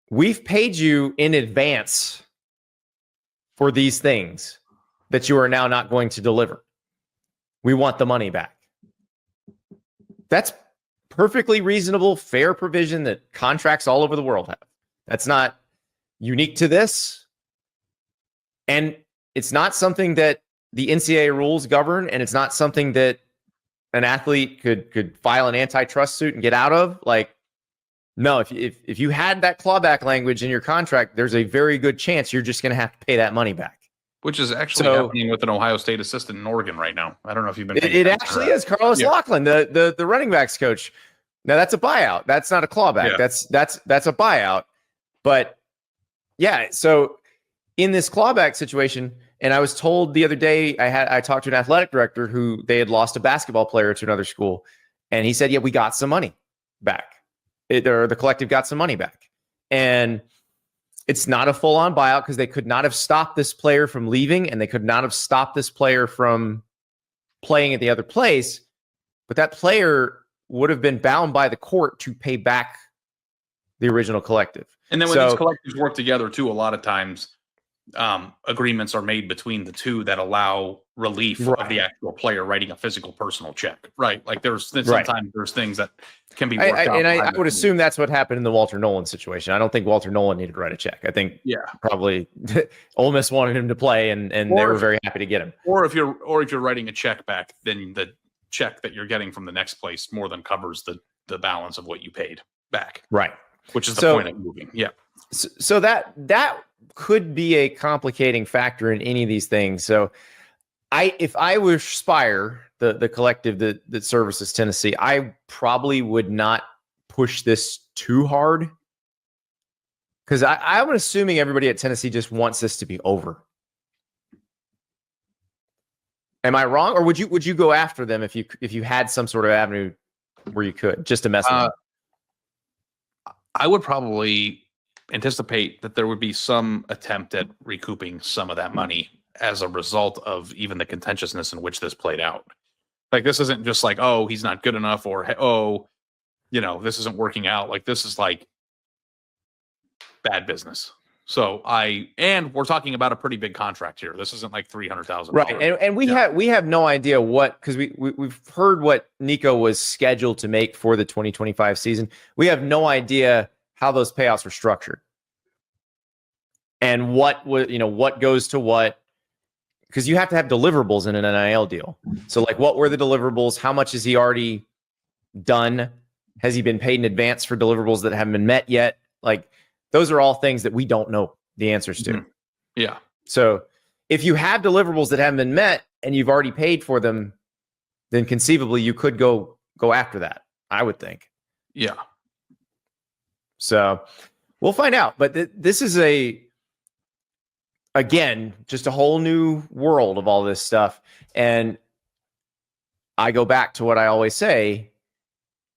we've paid you in advance for these things that you are now not going to deliver. We want the money back. That's perfectly reasonable, fair provision that contracts all over the world have. That's not unique to this. And it's not something that the NCAA rules govern, and it's not something that an athlete could file an antitrust suit and get out of. Like, no, if you had that clawback language in your contract, there's a very good chance you're just going to have to pay that money back. Which is actually happening with an Ohio State assistant in Oregon right now. I don't know if you've been. It actually is. Carlos Laughlin, the running backs coach. Now that's a buyout. That's not a clawback. Yeah. That's a buyout. But yeah, so in this clawback situation, and I was told the other day, I talked to an athletic director who they had lost a basketball player to another school, and he said, "Yeah, we got some money back. Or the collective got some money back." And it's not a full-on buyout because they could not have stopped this player from leaving, and they could not have stopped this player from playing at the other place. But that player would have been bound by the court to pay back the original collective. And then when these collectives work together, too, a lot of times agreements are made between the two that allow relief of the actual player writing a physical personal check, right? Like sometimes there's things that can be worked out. And I would assume that's what happened in the Walter Nolan situation. I don't think Walter Nolan needed to write a check. I think probably Ole Miss wanted him to play, and they were very happy to get him. Or if you're writing a check back, then the check that you're getting from the next place more than covers the balance of what you paid back, right? Which is the point of moving. Yeah. So that could be a complicating factor in any of these things. So if I were Spire, the collective that services Tennessee, I probably would not push this too hard, because I'm assuming everybody at Tennessee just wants this to be over. Am I wrong? Or would you go after them if you had some sort of avenue where you could, just to mess with them? I would probably anticipate that there would be some attempt at recouping some of that money as a result of even the contentiousness in which this played out. Like, this isn't just like, oh, he's not good enough, or, oh, this isn't working out. Like, this is like bad business. So and we're talking about a pretty big contract here. This isn't like $300,000. Right. And we have no idea because we've heard what Nico was scheduled to make for the 2025 season. We have no idea how those payouts were structured and what goes to what, because you have to have deliverables in an NIL deal. So like, what were the deliverables? How much has he already done? Has he been paid in advance for deliverables that haven't been met yet? Like, those are all things that we don't know the answers to. Mm-hmm. Yeah. So if you have deliverables that haven't been met and you've already paid for them, then conceivably you could go after that, I would think. Yeah. So we'll find out. But this is again, just a whole new world of all this stuff. And I go back to what I always say.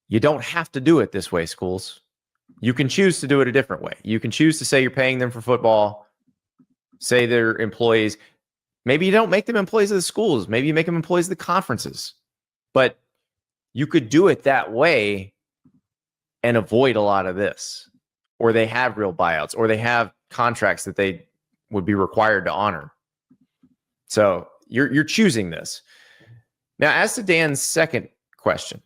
You don't have to do it this way, schools. You can choose to do it a different way. You can choose to say you're paying them for football, say they're employees. Maybe you don't make them employees of the schools. Maybe you make them employees of the conferences. But you could do it that way and avoid a lot of this. Or they have real buyouts, or they have contracts that they would be required to honor. So you're choosing this. Now, as to Dan's second question,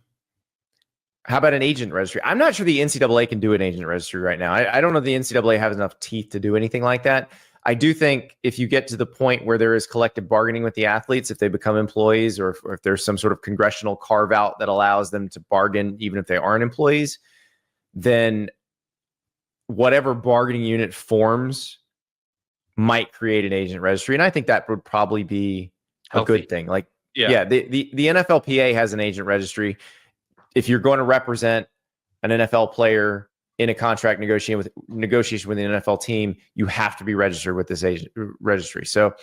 How about an agent registry? I'm not sure the NCAA can do an agent registry right now. I don't know if the NCAA has enough teeth to do anything like that. I do think if you get to the point where there is collective bargaining with the athletes, if they become employees or if there's some sort of congressional carve out that allows them to bargain, even if they aren't employees, then whatever bargaining unit forms might create an agent registry. And I think that would probably be Healthy. a good thing. Like, the NFLPA has an agent registry. If you're going to represent an NFL player in a contract negotiation with the NFL team, you have to be registered with this agent registry. So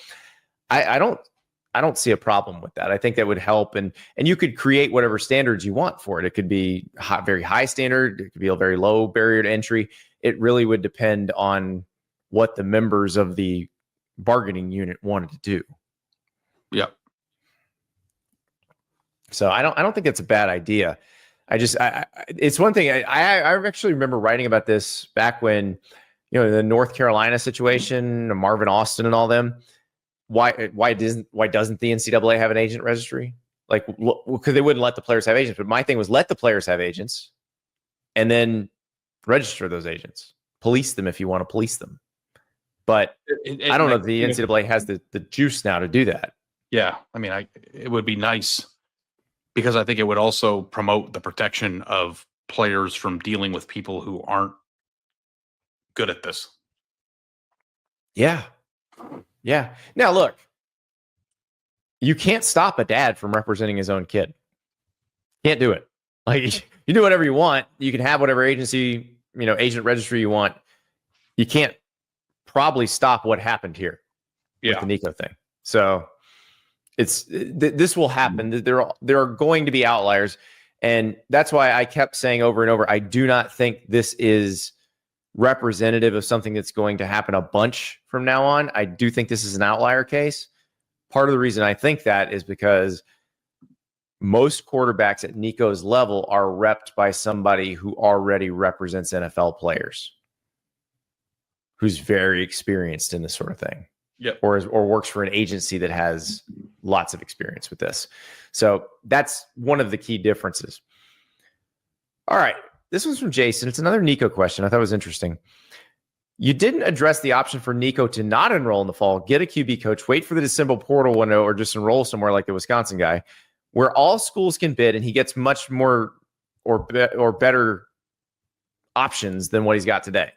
I don't see a problem with that. I think that would help, and you could create whatever standards you want for it. It could be very high standard. It could be a very low barrier to entry. It really would depend on what the members of the bargaining unit wanted to do. Yeah. So I don't think it's a bad idea. It's one thing. I actually remember writing about this back when, the North Carolina situation, Marvin Austin and all them. Why doesn't the NCAA have an agent registry? Like, because they wouldn't let the players have agents. But my thing was, let the players have agents, and then register those agents. Police them if you want to police them. But I don't know if the NCAA has the juice now to do that. Yeah, I mean, it would be nice, because I think it would also promote the protection of players from dealing with people who aren't good at this. Yeah. Yeah. Now, look, you can't stop a dad from representing his own kid. Can't do it. Like, you do whatever you want. You can have whatever agency, agent registry you want. You can't probably stop what happened here with the Nico thing. So this will happen. There are going to be outliers. And that's why I kept saying over and over, I do not think this is representative of something that's going to happen a bunch from now on. I do think this is an outlier case. Part of the reason I think that is because most quarterbacks at Nico's level are repped by somebody who already represents NFL players, who's very experienced in this sort of thing. Yep. Or works for an agency that has lots of experience with this. So that's one of the key differences. All right. This one's from Jason. It's another Nico question. I thought it was interesting. You didn't address the option for Nico to not enroll in the fall, get a QB coach, wait for the December portal window, or just enroll somewhere like the Wisconsin guy, where all schools can bid and he gets much more or better options than what he's got today.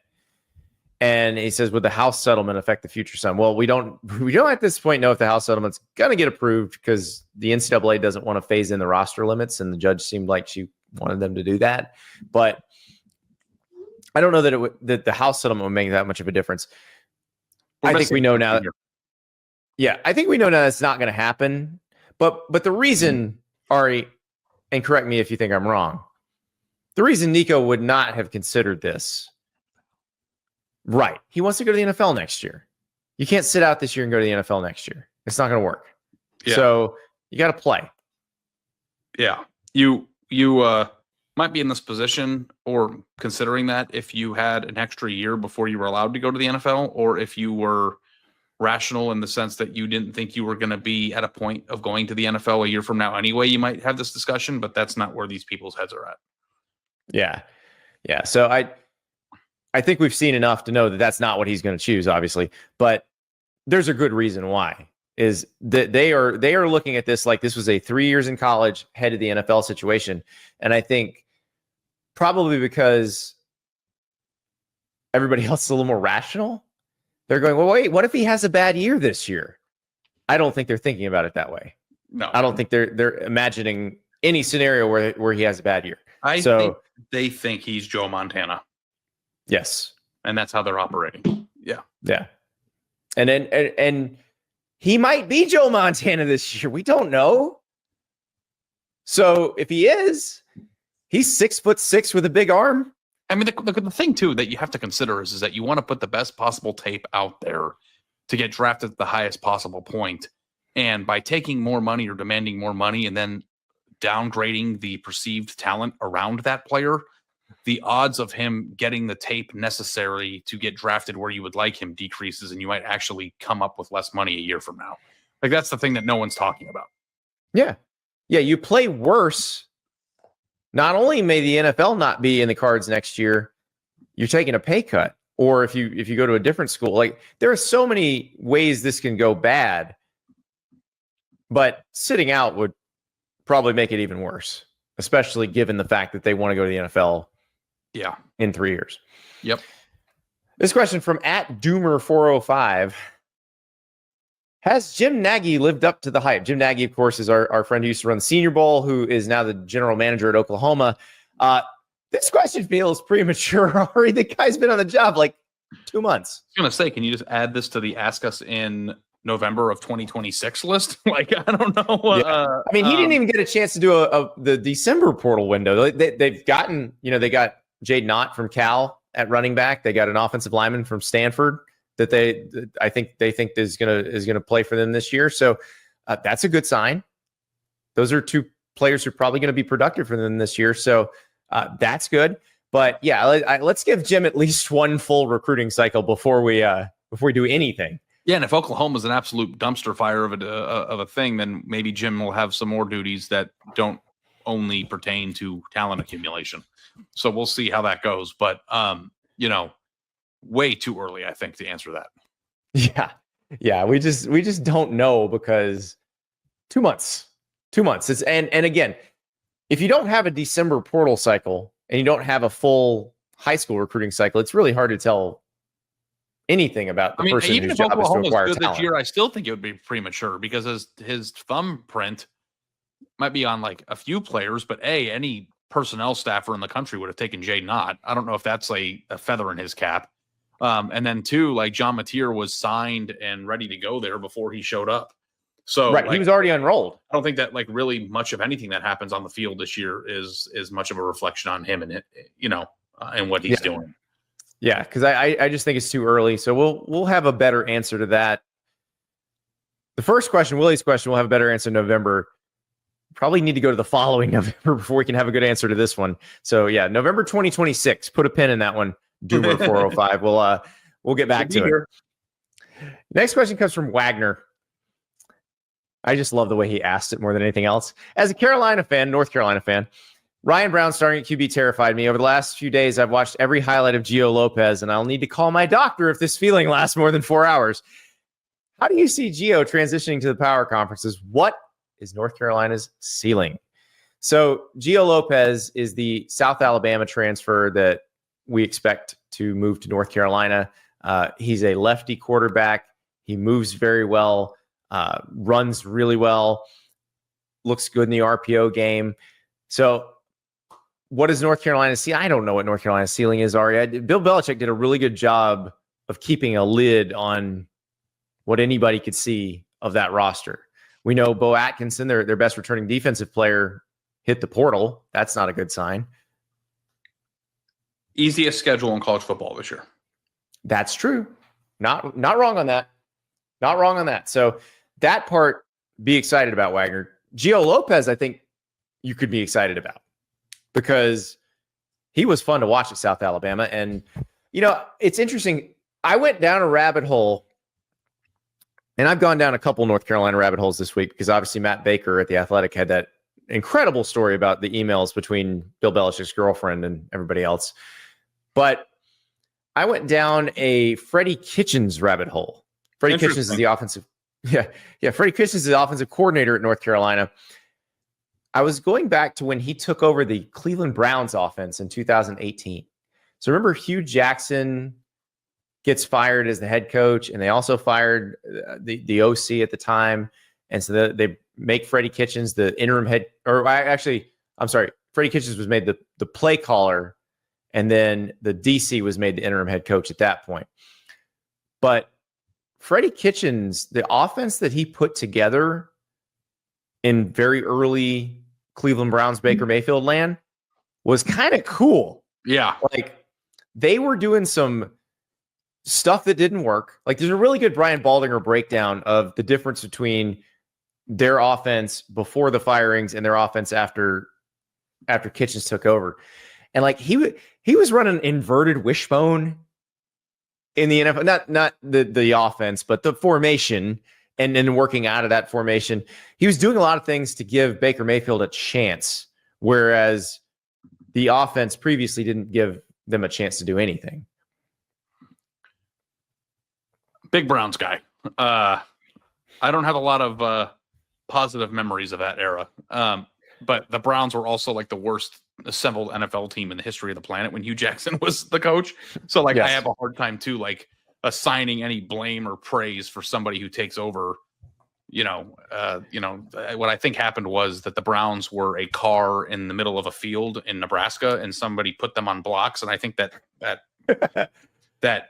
And he says, would the House settlement affect the future son? Well, we don't at this point know if the House settlement's going to get approved, because the NCAA doesn't want to phase in the roster limits, and the judge seemed like she wanted them to do that. But I don't know that the House settlement would make that much of a difference. I think we know now. I think we know now that's not going to happen. But the reason, Ari, and correct me if you think I'm wrong, the reason Nico would not have considered this. Right. He wants to go to the NFL next year. You can't sit out this year and go to the NFL next year. It's not going to work. Yeah. So you got to play. Yeah. You might be in this position, or considering that, if you had an extra year before you were allowed to go to the NFL, or if you were rational in the sense that you didn't think you were going to be at a point of going to the NFL a year from now anyway, you might have this discussion, but that's not where these people's heads are at. Yeah. Yeah. So I think we've seen enough to know that that's not what he's going to choose, obviously, but there's a good reason why. Is that they are looking at this like this was a 3 years in college, head of the NFL situation. And I think probably because everybody else is a little more rational, they're going, well, wait, what if he has a bad year this year? I don't think they're thinking about it that way. No, I don't think they're imagining any scenario where he has a bad year. I think they think he's Joe Montana. Yes. And that's how they're operating. Yeah. Yeah. And he might be Joe Montana this year. We don't know. So if he is, he's 6'6" with a big arm. I mean, the thing too that you have to consider is that you want to put the best possible tape out there to get drafted at the highest possible point. And by taking more money or demanding more money and then downgrading the perceived talent around that player, the odds of him getting the tape necessary to get drafted where you would like him decreases, and you might actually come up with less money a year from now. Like, that's the thing that no one's talking about. Yeah. Yeah. You play worse not only may the NFL not be in the cards next year, you're taking a pay cut. Or if you go to a different school, like there are so many ways this can go bad, but sitting out would probably make it even worse, especially given the fact that they want to go to the NFL in 3 years. Yep. This question from @Doomer405. Has Jim Nagy lived up to the hype? Jim Nagy, of course, is our friend who used to run the Senior Bowl, who is now the general manager at Oklahoma. This question feels premature. Ari, the guy's been on the job like 2 months. I was going to say, can you just add this to the Ask Us in November of 2026 list? Like, I don't know. Yeah. I mean, he didn't even get a chance to do the December portal window. They've gotten, they got Jade Knott from Cal at running back. They got an offensive lineman from Stanford that I think they think is gonna play for them this year. So that's a good sign. Those are two players who are probably going to be productive for them this year. So that's good. But yeah, let's give Jim at least one full recruiting cycle before we do anything. Yeah, and if Oklahoma's an absolute dumpster fire of a thing, then maybe Jim will have some more duties that don't only pertain to talent accumulation. So we'll see how that goes. But way too early, I think, to answer that. Yeah. We just don't know because 2 months. It's and again, if you don't have a December portal cycle and you don't have a full high school recruiting cycle, it's really hard to tell anything about the person even whose if job is to Oklahoma's acquire good talent. this year, I still think it would be premature because his thumbprint might be on like a few players, but any personnel staffer in the country would have taken Jay Knott. I don't know if that's a feather in his cap. And then two, like John Mateer was signed and ready to go there before he showed up. So right, he was already enrolled. I don't think that like really much of anything that happens on the field this year is much of a reflection on him and and what he's doing. Yeah, because I just think it's too early. So we'll have a better answer to that. The first question, Willie's question, we'll have a better answer in November. Probably need to go to the following November before we can have a good answer to this one. So yeah, November 2026. Put a pin in that one. Doomer 405. We'll get back to it. Next question comes from Wagner. I just love the way he asked it more than anything else. As a North Carolina fan, Ryan Brown starting at QB terrified me. Over the last few days, I've watched every highlight of Gio Lopez, and I'll need to call my doctor if this feeling lasts more than 4 hours. How do you see Gio transitioning to the power conferences? What is North Carolina's ceiling? So Gio Lopez is the South Alabama transfer that we expect to move to North Carolina. He's a lefty quarterback. He moves very well, runs really well, looks good in the RPO game. So what is North Carolina see? I don't know what North Carolina's ceiling is, Ari. Bill Belichick did a really good job of keeping a lid on what anybody could see of that roster. We know Bo Atkinson, their best returning defensive player, hit the portal. That's not a good sign. Easiest schedule in college football this year. That's true. Not wrong on that. Not wrong on that. So that part, be excited about, Wagner. Gio Lopez, I think you could be excited about because he was fun to watch at South Alabama. And, it's interesting. I went down a rabbit hole, and I've gone down a couple North Carolina rabbit holes this week because obviously Matt Baker at The Athletic had that incredible story about the emails between Bill Belichick's girlfriend and everybody else. But I went down a Freddie Kitchens rabbit hole. Freddie Kitchens is the offensive. Yeah. Freddie Kitchens is the offensive coordinator at North Carolina. I was going back to when he took over the Cleveland Browns offense in 2018. So remember Hugh Jackson gets fired as the head coach, and they also fired the OC at the time. And so they make Freddie Kitchens the interim head, Freddie Kitchens was made the play caller, and then the DC was made the interim head coach at that point. But Freddie Kitchens, the offense that he put together in very early Cleveland Browns Baker Mayfield land was kind of cool. Yeah. Like they were doing some stuff that didn't work. Like there's a really good Brian Baldinger breakdown of the difference between their offense before the firings and their offense after Kitchens took over. And like he was running inverted wishbone in the NFL, not the offense, but the formation and then working out of that formation. He was doing a lot of things to give Baker Mayfield a chance. Whereas the offense previously didn't give them a chance to do anything. Big Browns guy. I don't have a lot of positive memories of that era. But the Browns were also like the worst assembled NFL team in the history of the planet when Hugh Jackson was the coach. So like, Yes. I have a hard time too, like assigning any blame or praise for somebody who takes over. What I think happened was that the Browns were a car in the middle of a field in Nebraska, and somebody put them on blocks. And I think that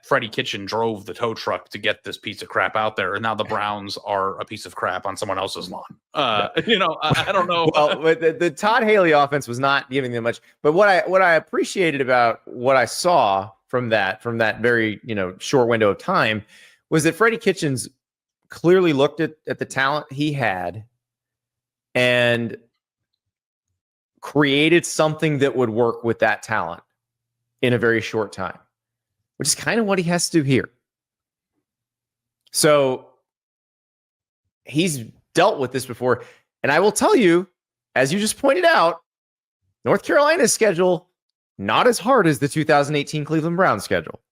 Freddie Kitchen drove the tow truck to get this piece of crap out there, and now the Browns are a piece of crap on someone else's lawn. I don't know. Well, but the Todd Haley offense was not giving them much. But what I appreciated about what I saw from that very short window of time was that Freddie Kitchens clearly looked at the talent he had and created something that would work with that talent in a very short time, which is kind of what he has to do here. So he's dealt with this before. And I will tell you, as you just pointed out, North Carolina's schedule, not as hard as the 2018 Cleveland Browns schedule.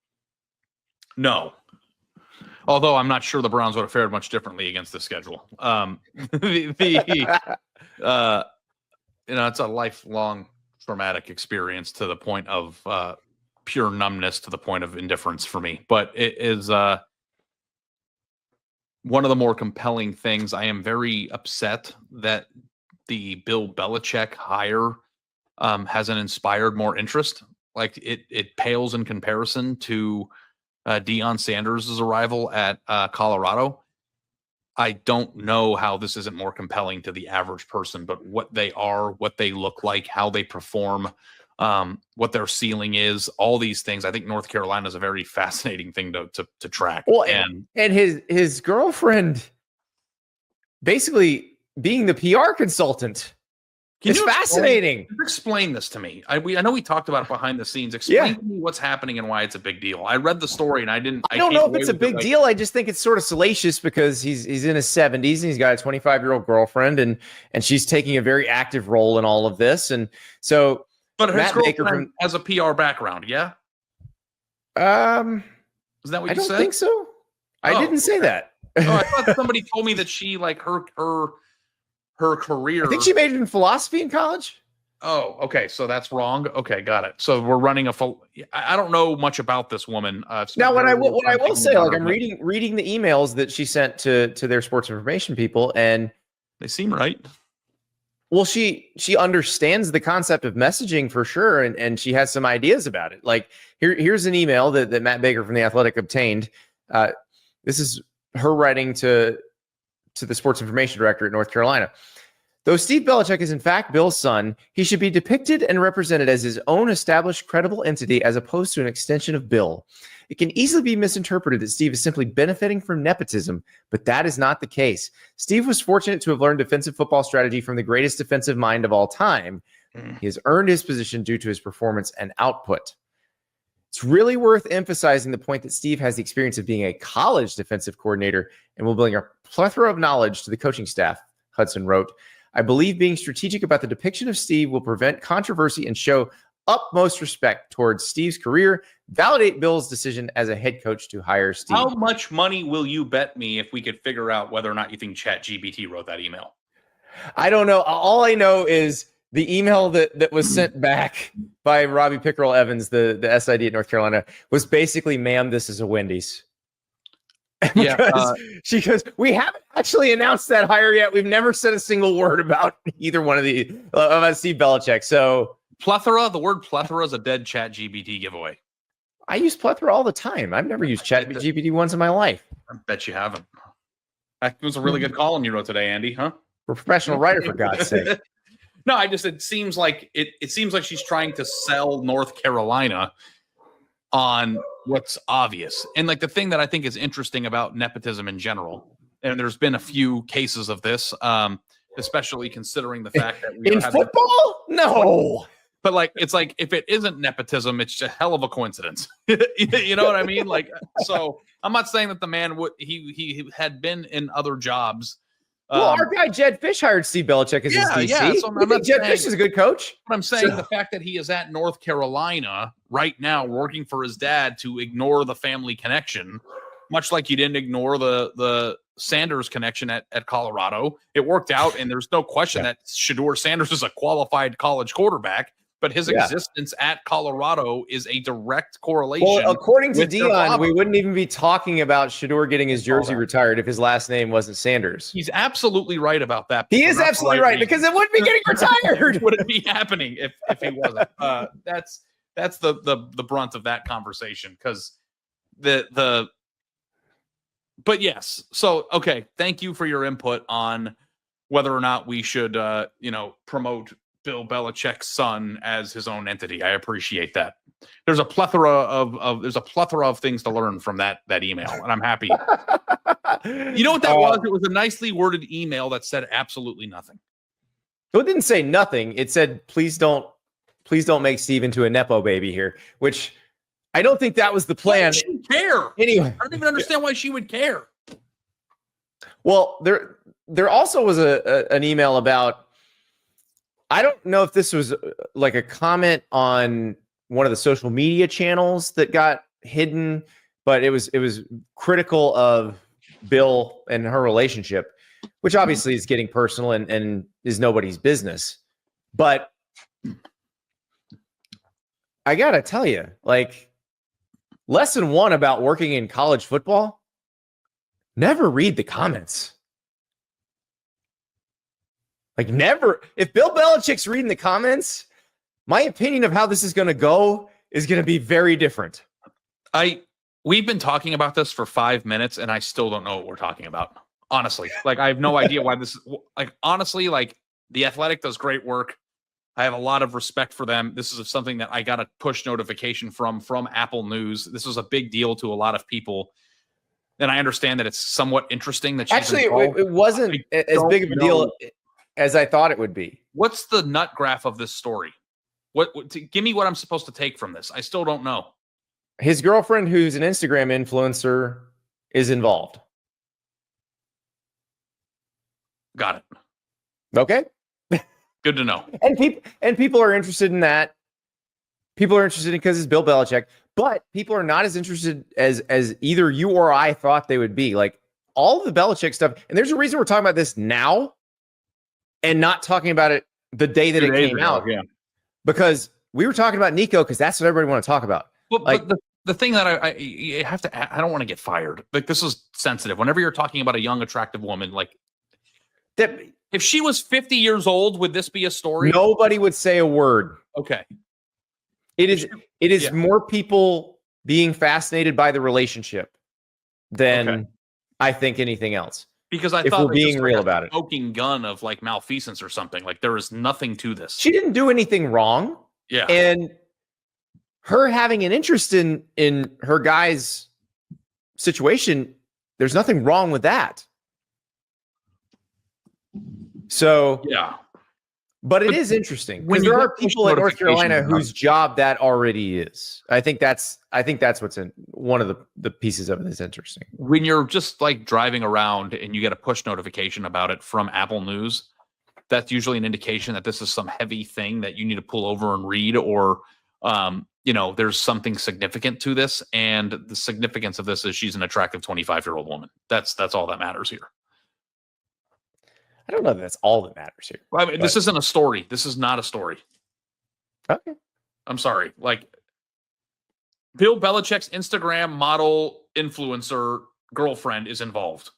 No. Although I'm not sure the Browns would have fared much differently against the schedule. It's a lifelong traumatic experience to the point of pure numbness, to the point of indifference for me. But it is one of the more compelling things. I am very upset that the Bill Belichick hire hasn't inspired more interest. Like it pales in comparison to Deion Sanders' arrival at Colorado. I don't know how this isn't more compelling to the average person, but what they are, what they look like, how they perform, what their ceiling is, all these things. I think North Carolina is a very fascinating thing to track. Well, and his girlfriend basically being the PR consultant. It's fascinating. Explain this to me. I know we talked about it behind the scenes. Explain to me what's happening and why it's a big deal. I read the story and I don't know if it's a big deal. I just think it's sort of salacious because he's in his 70s and he's got a 25-year-old girlfriend and she's taking a very active role in all of this. And so, but his girlfriend has a PR background, yeah. Is that what you said? I don't think so. I didn't say that. I thought somebody told me that she like her career. I think she majored in philosophy in college. Oh, okay. So that's wrong. Okay, got it. So we're running I don't know much about this woman. Now, what I will say, like I'm reading the emails that she sent to their sports information people, and they seem right. Well, she understands the concept of messaging for sure, and she has some ideas about it. Like here's an email that Matt Baker from The Athletic obtained. This is her writing to the sports information director at North Carolina. Though Steve Belichick is in fact Bill's son, he should be depicted and represented as his own established, credible entity as opposed to an extension of Bill. It can easily be misinterpreted that Steve is simply benefiting from nepotism, but that is not the case. Steve was fortunate to have learned defensive football strategy from the greatest defensive mind of all time. He has earned his position due to his performance and output. It's really worth emphasizing the point that Steve has the experience of being a college defensive coordinator and will bring a plethora of knowledge to the coaching staff, Hudson wrote. I believe being strategic about the depiction of Steve will prevent controversy and show utmost respect towards Steve's career, validate Bill's decision as a head coach to hire Steve. How much money will you bet me if we could figure out whether or not you think ChatGPT wrote that email? I don't know. All I know is the email that was sent back by Robbie Pickerel Evans, the SID at North Carolina, was basically, ma'am, this is a Wendy's. Yeah, she goes, we haven't actually announced that hire yet. We've never said a single word about either one of about Steve Belichick. So plethora, the word plethora is a dead ChatGPT giveaway. I use plethora all the time. I've never used ChatGPT once in my life. I bet you haven't. That was a really good column you wrote today, Andy, huh? We're a professional writer, for God's sake. No, it seems like she's trying to sell North Carolina on what's obvious. And like the thing that I think is interesting about nepotism in general, and there's been a few cases of this, especially considering the fact that in football? No. But like, it's like, if it isn't nepotism, it's a hell of a coincidence. You know what I mean? Like, so I'm not saying that the man he had been in other jobs Well, our guy Jed Fish hired Steve Belichick as his DC. Yeah. So I think Jed Fish is a good coach. But I'm saying the fact that he is at North Carolina right now working for his dad to ignore the family connection, much like you didn't ignore the Sanders connection at Colorado. It worked out, and there's no question that Shedeur Sanders is a qualified college quarterback, but his existence at Colorado is a direct correlation. Well, according to Dion, we wouldn't even be talking about Shedeur getting his jersey retired if his last name wasn't Sanders. He's absolutely right about that. He is absolutely right because it wouldn't be getting retired. Wouldn't be happening if he wasn't. That's the brunt of that conversation because But yes, so okay. Thank you for your input on whether or not we should promote Bill Belichick's son as his own entity. I appreciate that. There's a plethora of things to learn from that email, and I'm happy. You know what that was? It was a nicely worded email that said absolutely nothing. So it didn't say nothing. It said, please don't make Steve into a Nepo baby here, which I don't think that was the plan. She would care. Anyway, I don't even understand why she would care. Well, there also was an email about, I don't know if this was like a comment on one of the social media channels that got hidden, but it was critical of Bill and her relationship, which obviously is getting personal and is nobody's business. But I gotta tell you, like, lesson 1 about working in college football: never read the comments. Like, never. If Bill Belichick's reading the comments, my opinion of how this is going to go is going to be very different. We've been talking about this for 5 minutes, and I still don't know what we're talking about. Honestly, like, I have no idea why this is. Like, honestly, like, The Athletic does great work. I have a lot of respect for them. This is something that I got a push notification from Apple News. This was a big deal to a lot of people. And I understand that it's somewhat interesting that she's actually, it wasn't as big of a deal as I thought it would be. What's the nut graph of this story? Give me what I'm supposed to take from this. I still don't know. His girlfriend, who's an Instagram influencer, is involved. Got it. Okay. Good to know. And people are interested in that. People are interested in because it's Bill Belichick, but people are not as interested as either you or I thought they would be. Like, all of the Belichick stuff, and there's a reason we're talking about this now and not talking about it the day that it came out. Yeah. Because we were talking about Nico because that's what everybody want to talk about. Well, like, but the thing that I have to, I don't want to get fired. Like, this is sensitive. Whenever you're talking about a young, attractive woman, like, that, if she was 50 years old, would this be a story? Nobody would say a word. Okay. It is more people being fascinated by the relationship than I think anything else. Because I if thought we're being real about it, smoking gun of like malfeasance or something. Like, there is nothing to this. She didn't do anything wrong. Yeah. And her having an interest in her guy's situation, there's nothing wrong with that. So yeah. But it is interesting because there are people in North Carolina whose job that already is. I think that's what's in one of the pieces of it that's interesting. When you're just like driving around and you get a push notification about it from Apple News, that's usually an indication that this is some heavy thing that you need to pull over and read, or there's something significant to this. And the significance of this is she's an attractive 25-year-old woman. That's all that matters here. I don't know if that's all that matters here. Well, I mean, this isn't a story. This is not a story. Okay. I'm sorry. Like, Bill Belichick's Instagram model influencer girlfriend is involved.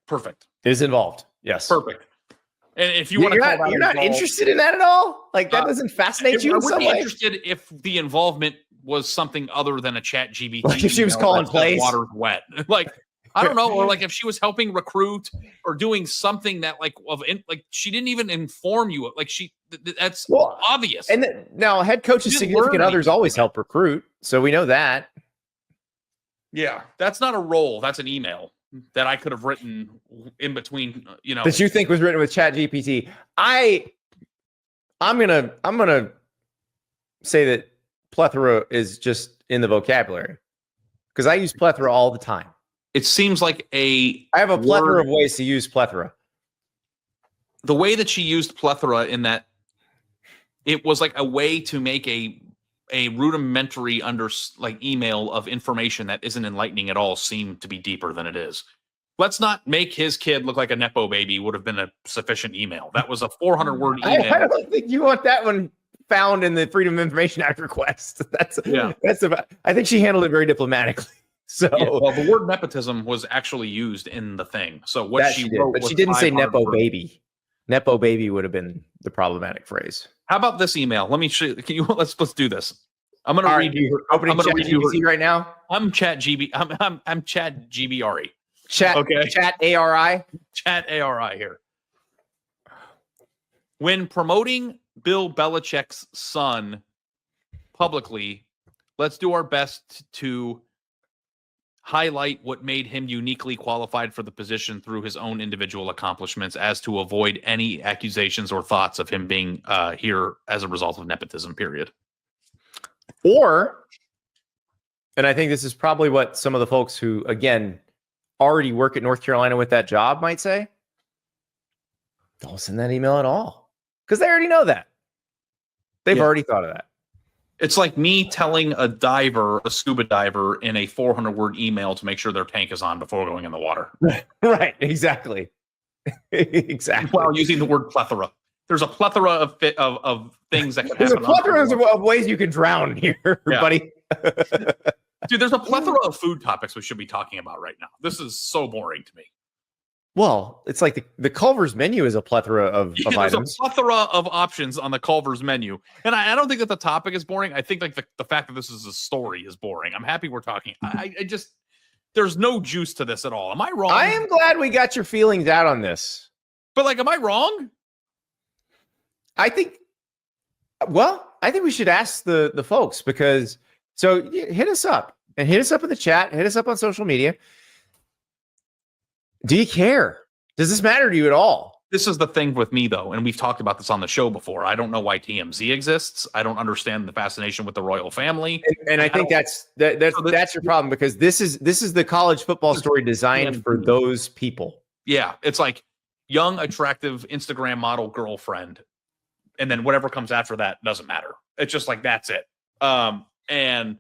Perfect. Is involved. Yes. Perfect. And if you want to, you're not interested in that at all. Like, that doesn't fascinate you. I would be interested if the involvement was something other than a chat GBT. Like if she was calling plays. Water's wet. Like, I don't know, or like if she was helping recruit or doing something that like she didn't even inform you. Like, that's obvious. And now head coaches' significant others always help recruit, so we know that. Yeah, that's not a role. That's an email that I could have written in between. That you think was written with ChatGPT. I'm gonna say that plethora is just in the vocabulary because I use plethora all the time. It seems like I have a plethora of ways to use plethora. the way that she used plethora in that it was like a way to make a rudimentary email of information that isn't enlightening at all seem to be deeper than it is. Let's not make his kid look like a Nepo baby would have been a sufficient email. That was a 400-word email. I don't think you want that one found in the Freedom of Information Act request. I think she handled it very diplomatically. So well, the word nepotism was actually used in the thing. So what she wrote, but she didn't say Nepo baby. Nepo baby would have been the problematic phrase. How about this email? Let me show you. Let's do this. I'm going to read you. Opening chat GBC right now. I'm Chat GB. I'm Chat GBRE. Chat. Okay. Chat A.R.I. Chat A.R.I. here. When promoting Bill Belichick's son publicly, let's do our best to highlight what made him uniquely qualified for the position through his own individual accomplishments, as to avoid any accusations or thoughts of him being here as a result of nepotism, period. Or, and I think this is probably what some of the folks who, again, already work at North Carolina with that job might say, don't send that email at all. Because they already know that. They've already thought of that. It's like me telling a scuba diver in a 400-word email to make sure their tank is on before going in the water. Right, exactly. Exactly. While using the word plethora. There's a plethora of things that can happen. There's a plethora of ways you can drown here, buddy. Dude, there's a plethora of food topics we should be talking about right now. This is so boring to me. Well, it's like the Culver's menu is a plethora of items. There's a plethora of options on the Culver's menu. And I don't think that the topic is boring. I think like the fact that this is a story is boring. I'm happy we're talking. I just, there's no juice to this at all. Am I wrong? I am glad we got your feelings out on this. But like, am I wrong? I think we should ask the folks, because so hit us up in the chat, hit us up on social media. Do you care? Does this matter to you at all? This is the thing with me, though, and we've talked about this on the show before. I don't know why TMZ exists. I don't understand the fascination with the royal family. And I think that's your problem, because this is the college football story designed for those people. Yeah, it's like young, attractive Instagram model girlfriend, and then whatever comes after that doesn't matter. It's just like that's it. And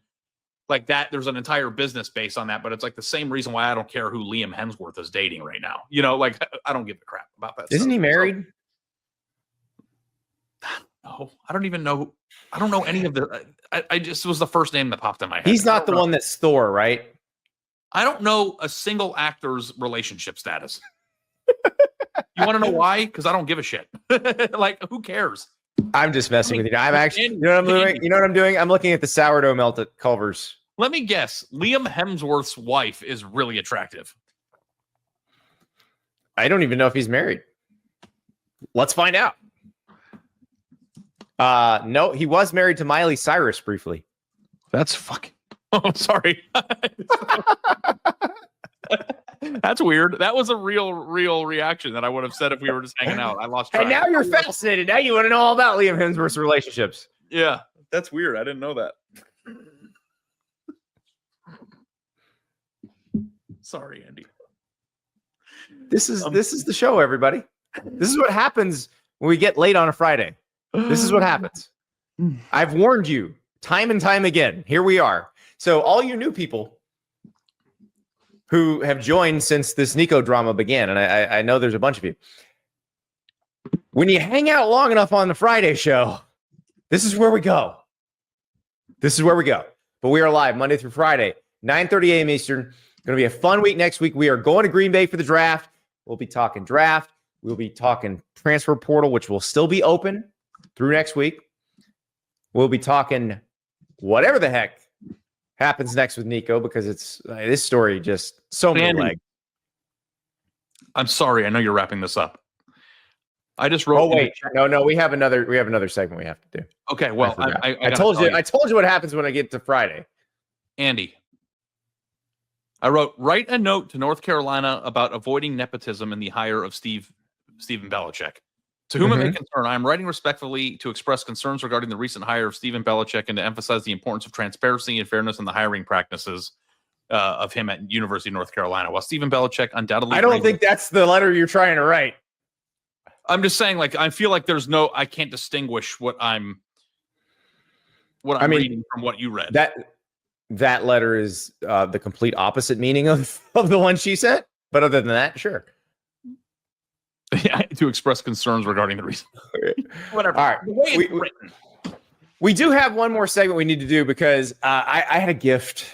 like that, there's an entire business based on that, but it's like the same reason why I don't care who Liam Hemsworth is dating right now. You know, like I don't give a crap about that. Isn't he married? No, I don't even know. I don't know any of the. I just was the first name that popped in my head. He's not the one that's Thor, right? I don't know a single actor's relationship status. You want to know why? Because I don't give a shit. Like, who cares? I'm just messing with you. I'm actually, you know what I'm doing? You know what I'm doing? I'm looking at the sourdough melt at Culver's. Let me guess. Liam Hemsworth's wife is really attractive. I don't even know if he's married. Let's find out. No, he was married to Miley Cyrus briefly. That's fucking. Oh, sorry. That's weird. That was a real reaction that I would have said if we were just hanging out. I lost track. And now you're fascinated. Now you want to know all about Liam Hemsworth's relationships. Yeah, that's weird. I didn't know that. Sorry, Andy. This is the show, everybody. This is what happens when we get late on a Friday. This is what happens. I've warned you time and time again. Here we are. So all you new people who have joined since this Nico drama began, and I know there's a bunch of you. When you hang out long enough on the Friday show, this is where we go. This is where we go. But we are live Monday through Friday, 9:30 a.m. Eastern. Going to be a fun week next week. We are going to Green Bay for the draft. We'll be talking draft. We'll be talking transfer portal, which will still be open through next week. We'll be talking whatever the heck happens next with Nico, because it's this story just so many legs. I'm sorry. I know you're wrapping this up. I just wrote. Oh wait, no. We have another segment we have to do. Okay. Well, I told you. I told you what happens when I get to Friday. Andy, I wrote, write a note to North Carolina about avoiding nepotism in the hire of Stephen Belichick. To whom it may concern, I am writing respectfully to express concerns regarding the recent hire of Stephen Belichick and to emphasize the importance of transparency and fairness in the hiring practices of him at University of North Carolina. While Stephen Belichick undoubtedly... I don't think that's the letter you're trying to write. I'm just saying, like, I feel like I can't distinguish what I'm reading from what you read. That letter is the complete opposite meaning of the one she sent. But other than that, sure. Yeah, to express concerns regarding the reason. Whatever. All right. The way it's written. We do have one more segment we need to do because I had a gift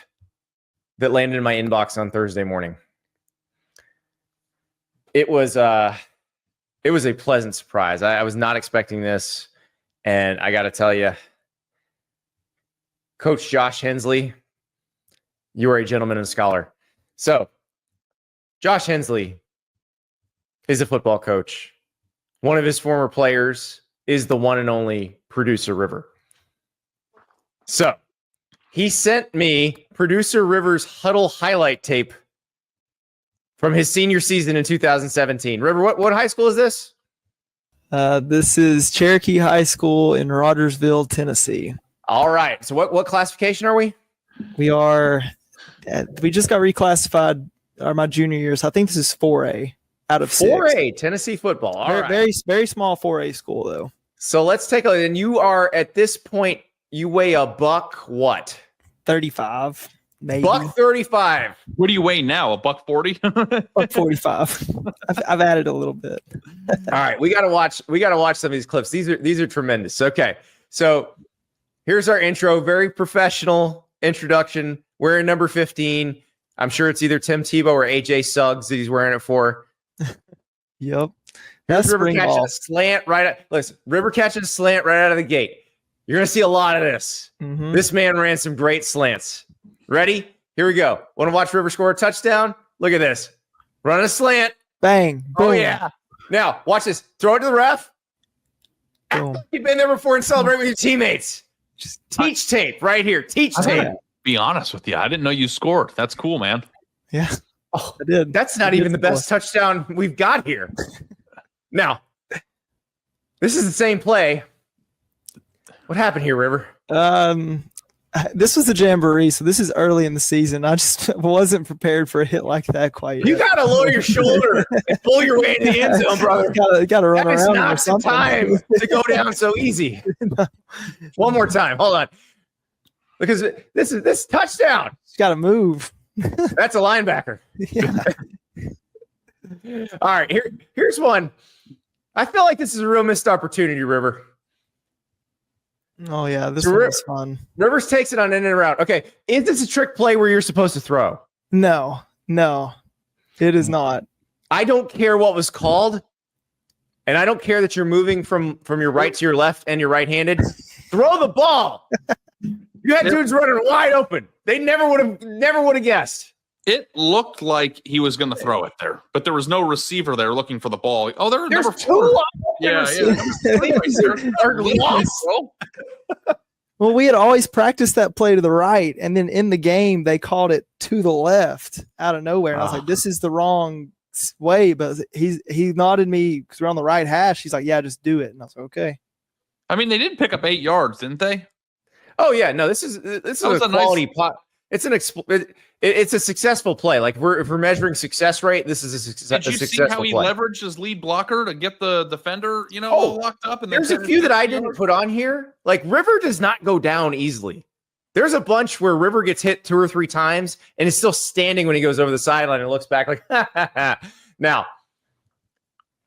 that landed in my inbox on Thursday morning. It was a pleasant surprise. I was not expecting this, and I got to tell you, Coach Josh Hensley, you are a gentleman and a scholar. So, Josh Hensley is a football coach. One of his former players is the one and only Producer River. So, he sent me Producer River's huddle highlight tape from his senior season in 2017. River, what high school is this? This is Cherokee High School in Rogersville, Tennessee. All right. So what classification are we? We just got reclassified my junior year. So I think this is 4A out of 4A, Tennessee football. All right. Very, very small 4A school, though. So let's take a look. And you are, at this point, you weigh a buck what? 35, maybe. Buck 35. What do you weigh now? A buck 40? Buck 45. I've added a little bit. All right. We gotta watch some of these clips. These are tremendous. Okay. So here's our intro. Very professional introduction. Wearing number 15. I'm sure it's either Tim Tebow or AJ Suggs that he's wearing it for. Yep. That's River catching a slant River catching a slant right out of the gate. You're gonna see a lot of this. Mm-hmm. This man ran some great slants. Ready? Here we go. Want to watch River score a touchdown? Look at this. Run a slant. Bang. Boom. Oh yeah. Now watch this. Throw it to the ref. Boom. You've been there before and celebrate with your teammates. Just teach tape right here. Teach tape. Be honest with you, I didn't know you scored. That's cool, man. Yeah. Oh, I did. That's not even the best touchdown we've got here. Now, this is the same play. What happened here, River? This was a jamboree, so this is early in the season. I just wasn't prepared for a hit like that quite yet. You got to lower your shoulder and pull your way into the end zone, brother. Got to run that around. That is not the time to go down so easy. One more time. Hold on. Because this touchdown. Got to move. That's a linebacker. Yeah. All right, here's one. I feel like this is a real missed opportunity, River. Oh yeah, this one was fun. Rivers takes it on in and around. Okay, is this a trick play where you're supposed to throw? No, it is not. I don't care what was called, and I don't care that you're moving from your right to your left and you're right-handed. Throw the ball. You had dudes running wide open. They never would have guessed. It looked like he was going to throw it there, but there was no receiver there looking for the ball. Oh, there's number 4. Yeah. Well, we had always practiced that play to the right, and then in the game they called it to the left out of nowhere. And I was like, "This is the wrong way," but he nodded me because we're on the right hash. He's like, "Yeah, just do it," and I was like, "Okay." I mean, they did pick up 8 yards, didn't they? Oh yeah, no, this is a quality pot. It's it's a successful play. Like if we're measuring success rate, this is a successful play. Did you see how he leveraged his lead blocker to get the defender, all locked up? And there's a few that I didn't put on here. Like River does not go down easily. There's a bunch where River gets hit 2 or 3 times and is still standing when he goes over the sideline and looks back like, ha, ha, ha. Now,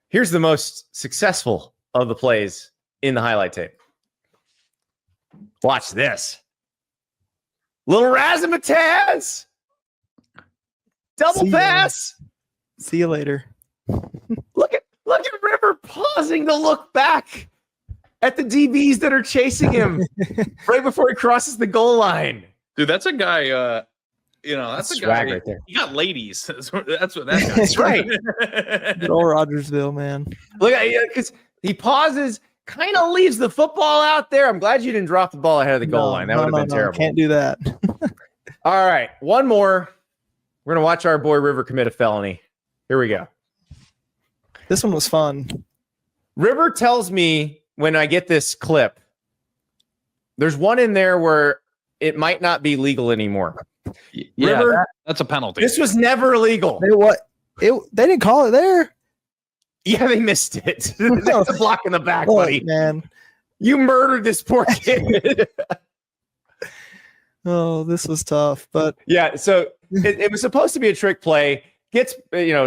here's the most successful of the plays in the highlight tape. Watch this. Little razzmatazz. Double pass. See you later. Look at River pausing to look back at the DBs that are chasing him right before he crosses the goal line. Dude, that's a guy. That's a guy right there. He got ladies. That's what that guy. That's right. Good old Rogersville, man. Look at because he pauses. Kind of leaves the football out there. I'm glad you didn't drop the ball ahead of the goal line. That would have been terrible. Can't do that. All right. One more. We're going to watch our boy River commit a felony. Here we go. This one was fun. River tells me when I get this clip, there's one in there where it might not be legal anymore. Yeah, River, that's a penalty. This was never illegal. They didn't call it there. Yeah, they missed it. That's a block in the back, Look, buddy. man. You murdered this poor kid. Oh, this was tough. But Yeah, so it was supposed to be a trick play. Gets,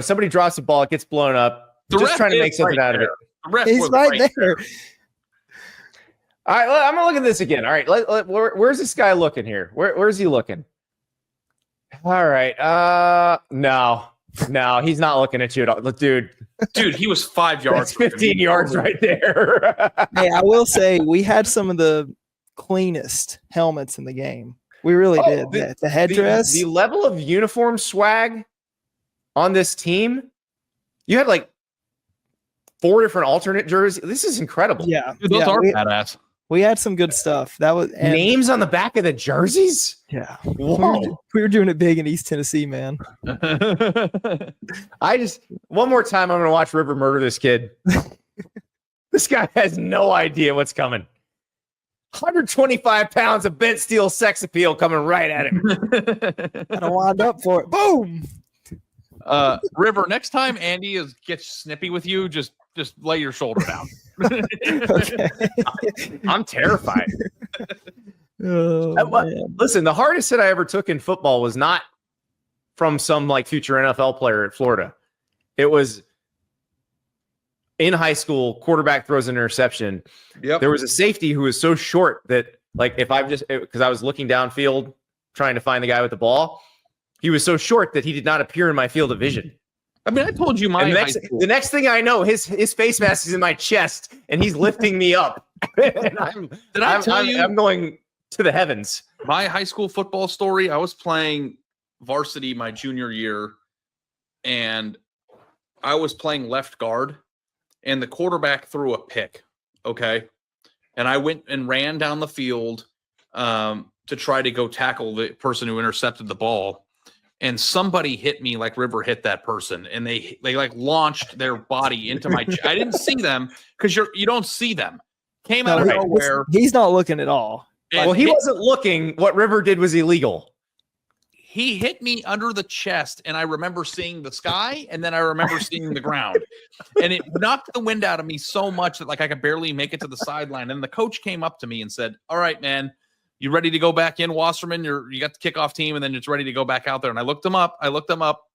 somebody drops the ball, it gets blown up. The Just ref trying to is make something right out of it. there. The ref he's was right there. All right, I'm gonna look at this again. All right, where's this guy looking here? Where's he looking? All right, no, he's not looking at you at all, dude. Dude, he was 5 yards. That's 15 yards right there. Hey, I will say we had some of the cleanest helmets in the game. We really did. The headdress. The level of uniform swag on this team, you had like 4 different alternate jerseys. This is incredible. Yeah. Dude, those are badass. We had some good stuff. That was Names on the back of the jerseys? Yeah. Whoa. We were doing it big in East Tennessee, man. One more time, I'm going to watch River murder this kid. This guy has no idea what's coming. 125 pounds of bent steel sex appeal coming right at him. Gotta wind up for it. Boom. River, next time Andy gets snippy with you, just lay your shoulder down. Okay. I'm terrified. Oh, man. Listen, the hardest hit I ever took in football was not from some like future NFL player at Florida. It was in high school, quarterback throws an interception. Yep. There was a safety who was so short that, like, because I was looking downfield trying to find the guy with the ball, he was so short that he did not appear in my field of vision. I mean, I told you the next thing I know, his face mask is in my chest and he's lifting me up. And I'm going to the heavens. My high school football story, I was playing varsity my junior year, and I was playing left guard, and the quarterback threw a pick, okay? And I went and ran down the field to try to go tackle the person who intercepted the ball. And somebody hit me like River hit that person, and they like launched their body into my I didn't see them because you don't see them. Came out of nowhere. He's not looking at all. Well, he wasn't looking. What River did was illegal. He hit me under the chest, and I remember seeing the sky, and then I remember seeing the ground. And it knocked the wind out of me so much that like I could barely make it to the sideline. And the coach came up to me and said, "All right, man, you ready to go back in, Wasserman? You got the kickoff team, and then it's ready to go back out there." And I looked him up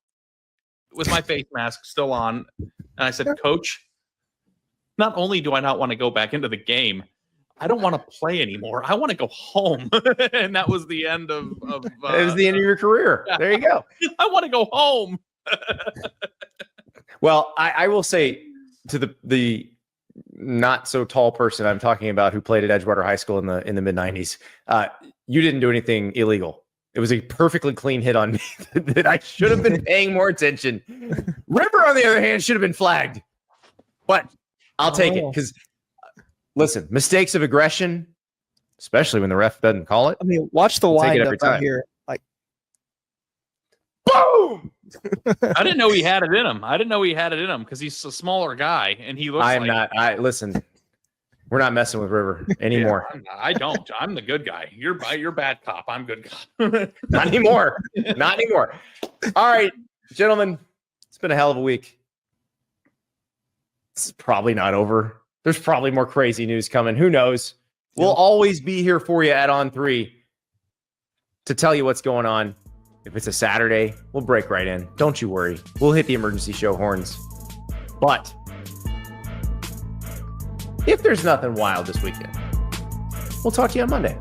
with my face mask still on. And I said, "Coach, not only do I not want to go back into the game, I don't want to play anymore. I want to go home." And that was the end of it was the end of your career. Yeah. There you go. I want to go home. Well, I will say to the not so tall person I'm talking about who played at Edgewater High School in the mid 90s, you didn't do anything illegal. It was a perfectly clean hit on me that I should have been paying more attention. River, on the other hand, should have been flagged, but I'll take it because, listen, mistakes of aggression, especially when the ref doesn't call it. I mean, watch the wind up out here. Like, boom! I didn't know he had it in him. Because he's a smaller guy and he looks. Listen, we're not messing with River anymore. Yeah, I don't. I'm the good guy. You're bad cop. I'm good cop. Not anymore. Not anymore. All right, gentlemen, it's been a hell of a week. This is probably not over. There's probably more crazy news coming. Who knows? We'll always be here for you at On3 to tell you what's going on. If it's a Saturday, we'll break right in. Don't you worry. We'll hit the emergency show horns. But if there's nothing wild this weekend, we'll talk to you on Monday.